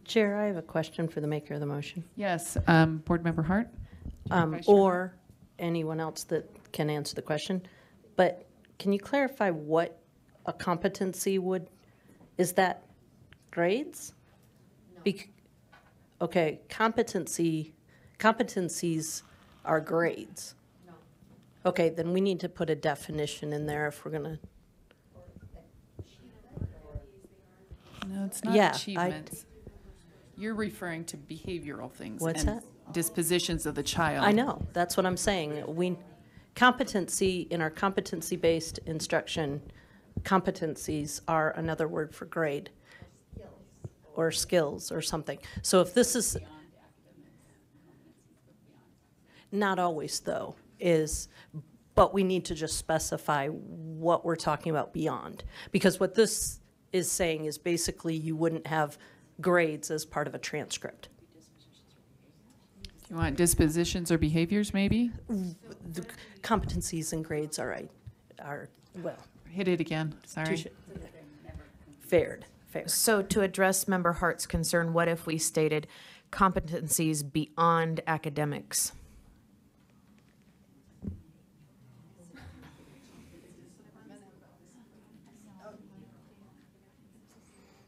Chair, I have a question for the maker of the motion. Yes, Board Member Hart. Or anyone else that can answer the question. But can you clarify what a competency is that grades? No. Okay, competencies are grades. No. Okay, then we need to put a definition in there if we're gonna. No, it's not achievements. You're referring to behavioral things. What's and that? Dispositions of the child. I know, that's what I'm saying. Competency, in our competency-based instruction, competencies are another word for grade. Or skills or something. So if this is, not always though, but we need to just specify what we're talking about beyond. Because what this is saying is basically you wouldn't have grades as part of a transcript. You want dispositions or behaviors, maybe? The competencies and grades are well. Hit it again, sorry. Fair. So to address Member Hart's concern, what if we stated competencies beyond academics?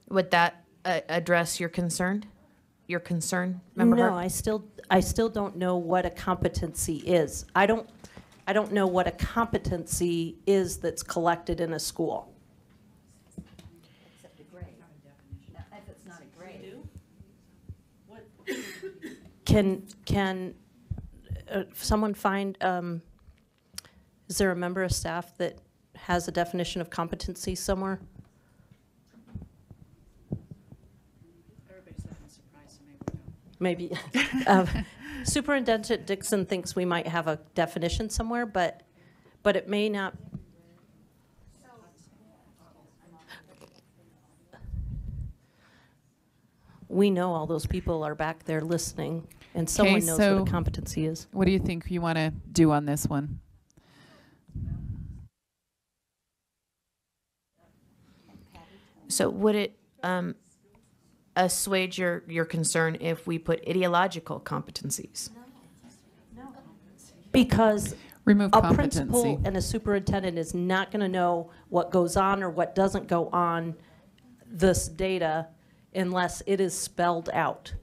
Would that address your concern? Member No, Hart? I still don't know what a competency is. I don't know what a competency is that's collected in a school. Except a grade. If it's not a grade. Can someone find, is there a member of staff that has a definition of competency somewhere? maybe. Superintendent Dixon thinks we might have a definition somewhere, but it may not. We know all those people are back there listening, and someone knows what a competency is. What do you think you want to do on this one? So would it assuage your concern if we put ideological competencies? Because remove a competency. principal and a superintendent is not going to know what goes on or what doesn't go on this data unless it is spelled out,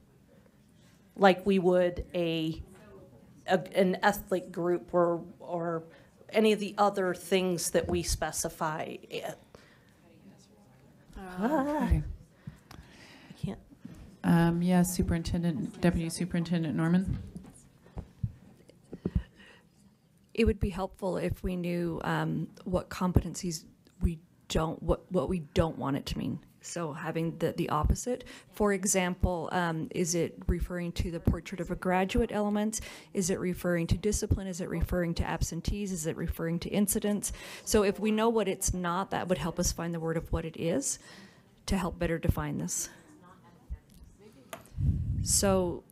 like we would an ethnic group or any of the other things that we specify. Okay. I can't. Yeah, Superintendent, Deputy Superintendent Norman. It would be helpful if we knew what competencies what we don't want it to mean. So having the opposite. For example, is it referring to the portrait of a graduate element? Is it referring to discipline? Is it referring to absentees? Is it referring to incidents? So if we know what it's not, that would help us find the word of what it is to help better define this. So,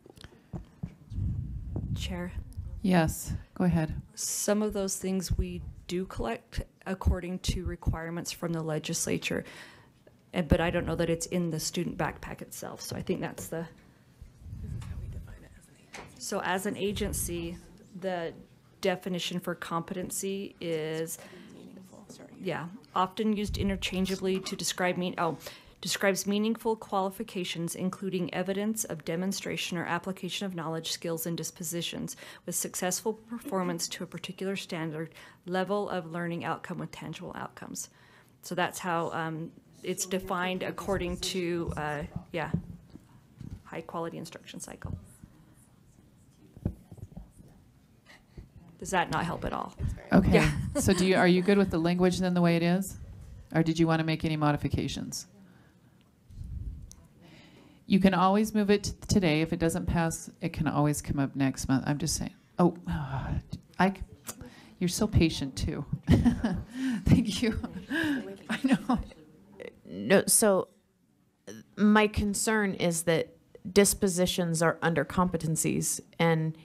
Chair? Yes, go ahead. Some of those things we do collect according to requirements from the legislature, but I don't know that it's in the student backpack itself. So I think that's the. So as an agency, the definition for competency is, often used interchangeably to describe describes meaningful qualifications, including evidence of demonstration or application of knowledge, skills, and dispositions with successful performance to a particular standard, level of learning outcome with tangible outcomes. So that's how it's defined according to, high quality instruction cycle. Does that not help at all? Okay. Yeah. So are you good with the language then the way it is? Or did you want to make any modifications? You can always move it to today. If it doesn't pass, it can always come up next month. I'm just saying. You're so patient too. Thank you. I know. No, so my concern is that dispositions are under competencies, and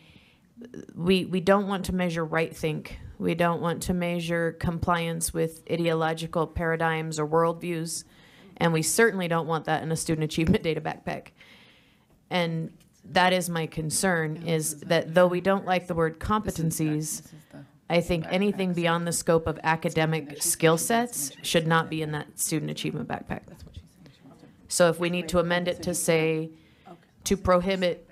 we don't want to measure right think. We don't want to measure compliance with ideological paradigms or worldviews, and we certainly don't want that in a student achievement data backpack. And that is my concern, is that though we don't like the word competencies, I think anything beyond the scope of academic skill sets should not be in that student achievement backpack. So if we need to amend it to say, to prohibit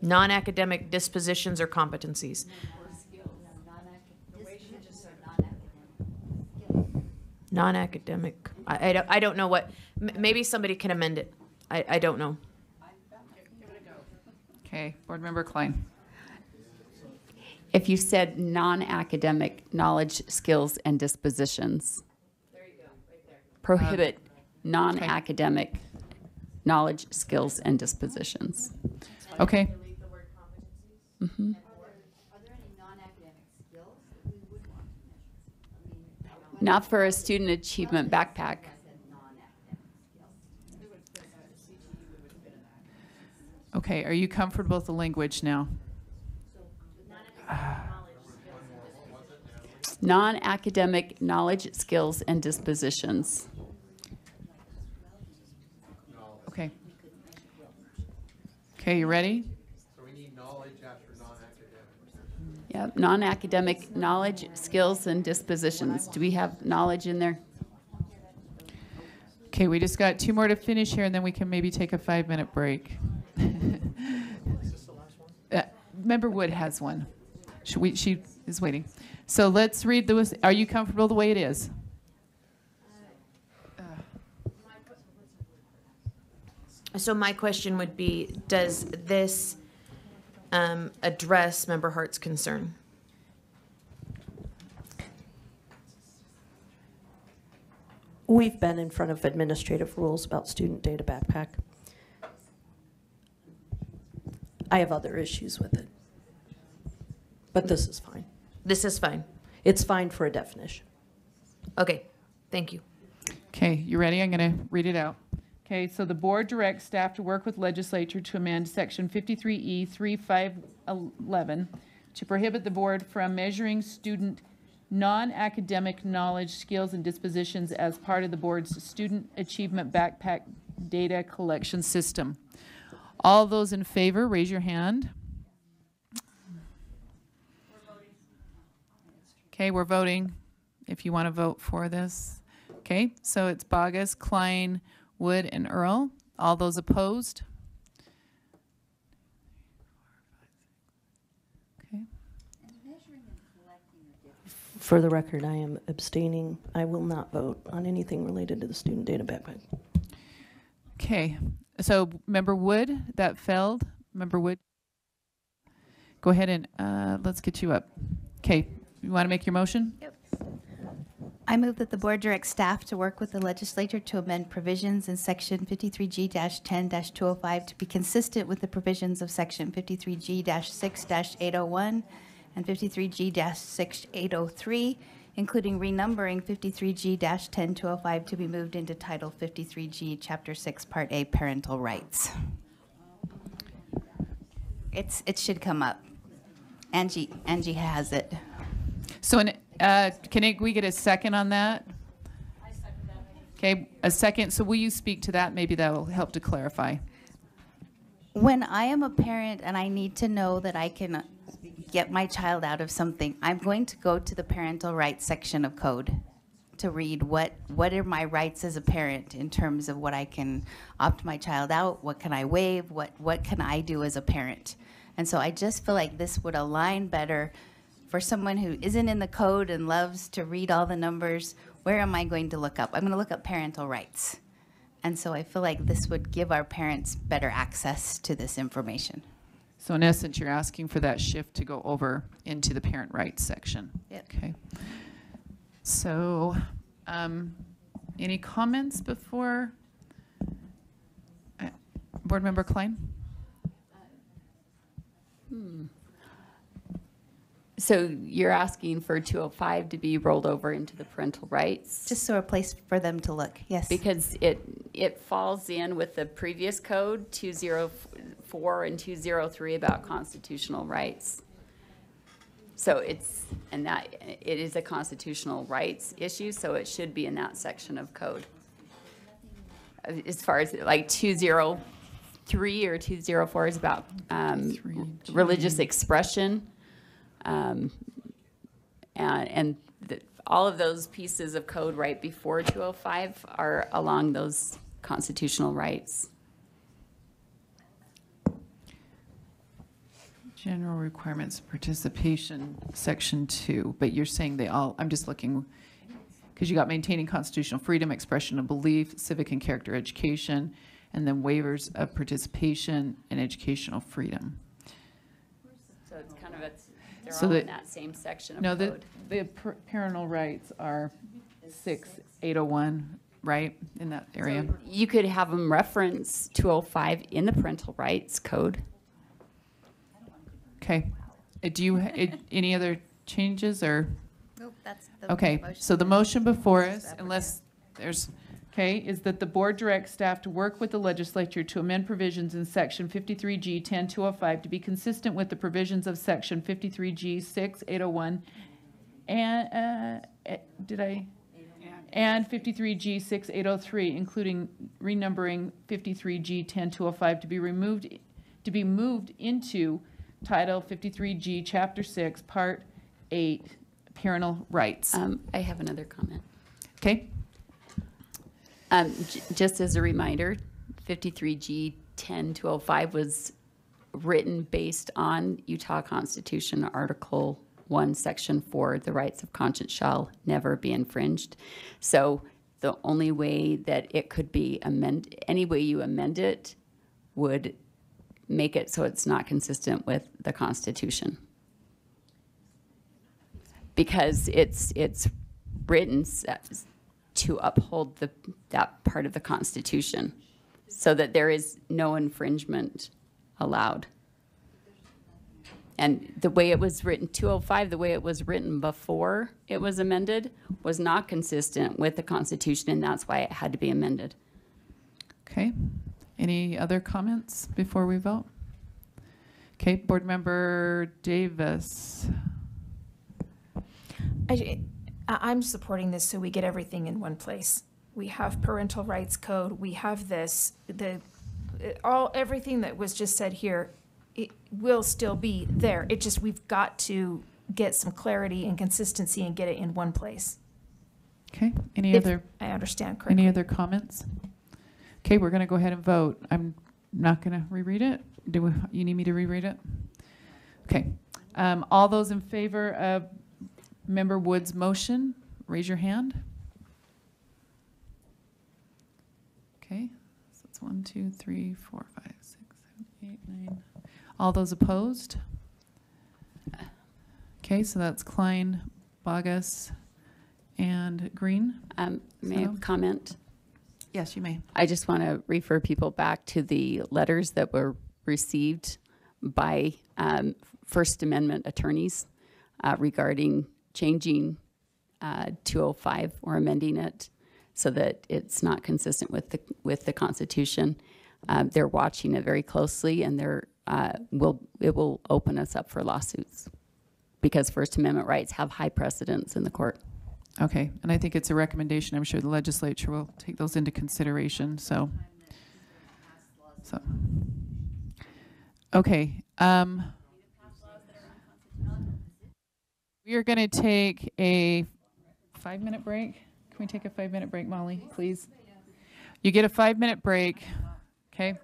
non-academic dispositions or competencies. Non-academic. I don't know what, maybe somebody can amend it. I don't know. Okay, Board Member Klein. If you said non-academic knowledge, skills, and dispositions. There you go, right there. Prohibit non-academic knowledge, skills, and dispositions. Okay. Mm-hmm. Not for a student achievement backpack. Okay, are you comfortable with the language now? Non-academic knowledge, skills, and dispositions. Okay. Okay, you ready? So we need knowledge after non-academic. Yep, non-academic knowledge, skills, and dispositions. Do we have knowledge in there? Okay, we just got 2 more to finish here, and then we can maybe take a 5-minute break. Member Wood has one. She is waiting. So let's read those. Are you comfortable the way it is? So my question would be, does this address Member Hart's concern? We've been in front of administrative rules about student data backpack. I have other issues with it. But this is fine. This is fine. It's fine for a definition. Okay, thank you. Okay, you ready? I'm going to read it out. Okay, so the board directs staff to work with legislature to amend section 53E 3511 to prohibit the board from measuring student non-academic knowledge, skills, and dispositions as part of the board's student achievement backpack data collection system. All those in favor, raise your hand. Okay, we're voting if you want to vote for this. Okay, so it's Bogus, Klein, Wood, and Earl. All those opposed? Okay. For the record, I am abstaining. I will not vote on anything related to the student data backpack. Okay, so Member Wood, that failed. Member Wood, go ahead and let's get you up. Okay, you want to make your motion? Yep. I move that the board direct staff to work with the legislature to amend provisions in section 53G-10-205 to be consistent with the provisions of section 53G-6-801 and 53G-6-803, including renumbering 53G-10-205 to be moved into Title 53G, Chapter 6, Part A, Parental Rights. It should come up. Angie has it. So can we get a second on that? I second that. Okay, a second. So will you speak to that? Maybe that will help to clarify. When I am a parent and I need to know that I can get my child out of something, I'm going to go to the parental rights section of code to read what are my rights as a parent in terms of what I can opt my child out, what can I waive, what can I do as a parent. And so I just feel like this would align better for someone who isn't in the code and loves to read all the numbers. Where am I going to look up? I'm going to look up parental rights. And so I feel like this would give our parents better access to this information. So in essence, you're asking for that shift to go over into the parent rights section. Yep. Okay. So any comments before? Board Member Klein? So you're asking for 205 to be rolled over into the parental rights? Just so a place for them to look, yes. Because it falls in with the previous code, 204 and 203 about constitutional rights. So it is a constitutional rights issue, so it should be in that section of code. As far as like 203 or 204 is about religious expression. All of those pieces of code right before 205 are along those constitutional rights. General requirements of participation, section 2, but you're saying they all, I'm just looking, because you got maintaining constitutional freedom, expression of belief, civic and character education, and then waivers of participation and educational freedom. So it's kind of they're So all that- in that same section of No, code. the parental rights are 6801, right, in that area? So you could have them reference 205 in the parental rights code. Okay. Do you, any other changes or? Nope, that's the Okay, motion. so the motion before us, unless there's, okay, is that the board directs staff to work with the legislature to amend provisions in section 53G 10205 to be consistent with the provisions of section 53G 6801 and, and 53G 6803, including renumbering 53G 10205 to be moved into Title 53G, Chapter 6, Part 8, Parental Rights. I have another comment. Okay. Just as a reminder, 53G 10205 was written based on Utah Constitution, Article 1, Section 4, the rights of conscience shall never be infringed. So the only way that it could be amended, any way you amend it would make it so it's not consistent with the Constitution. Because it's written to uphold that part of the Constitution so that there is no infringement allowed. And the way it was written, 205, the way it was written before it was amended, was not consistent with the Constitution, and that's why it had to be amended. Okay. Any other comments before we vote? Okay, Board Member Davis. I'm supporting this so we get everything in one place. We have parental rights code, we have this, everything that was just said here, it will still be there. It just, we've got to get some clarity and consistency and get it in one place. Okay, any If other? I understand correctly. Any other comments? Okay, we're going to go ahead and vote. I'm not going to reread it. You need me to reread it? Okay. All those in favor of Member Wood's motion, raise your hand. Okay, so it's 1, 2, 3, 4, 5, 6, 7, 8, 9. All those opposed? Okay, so that's Klein, Bogus, and Green. May I comment? Yes, you may. I just want to refer people back to the letters that were received by First Amendment attorneys regarding changing 205 or amending it so that it's not consistent with the Constitution. They're watching it very closely, and it will open us up for lawsuits because First Amendment rights have high precedence in the court. Okay, and I think it's a recommendation. I'm sure the legislature will take those into consideration, so. Okay. We are going to take a 5-minute break. Can we take a 5-minute break, Molly, please? You get a 5-minute break, okay?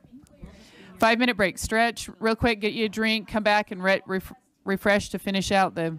5-minute break. Stretch real quick, get you a drink, come back and refresh to finish out the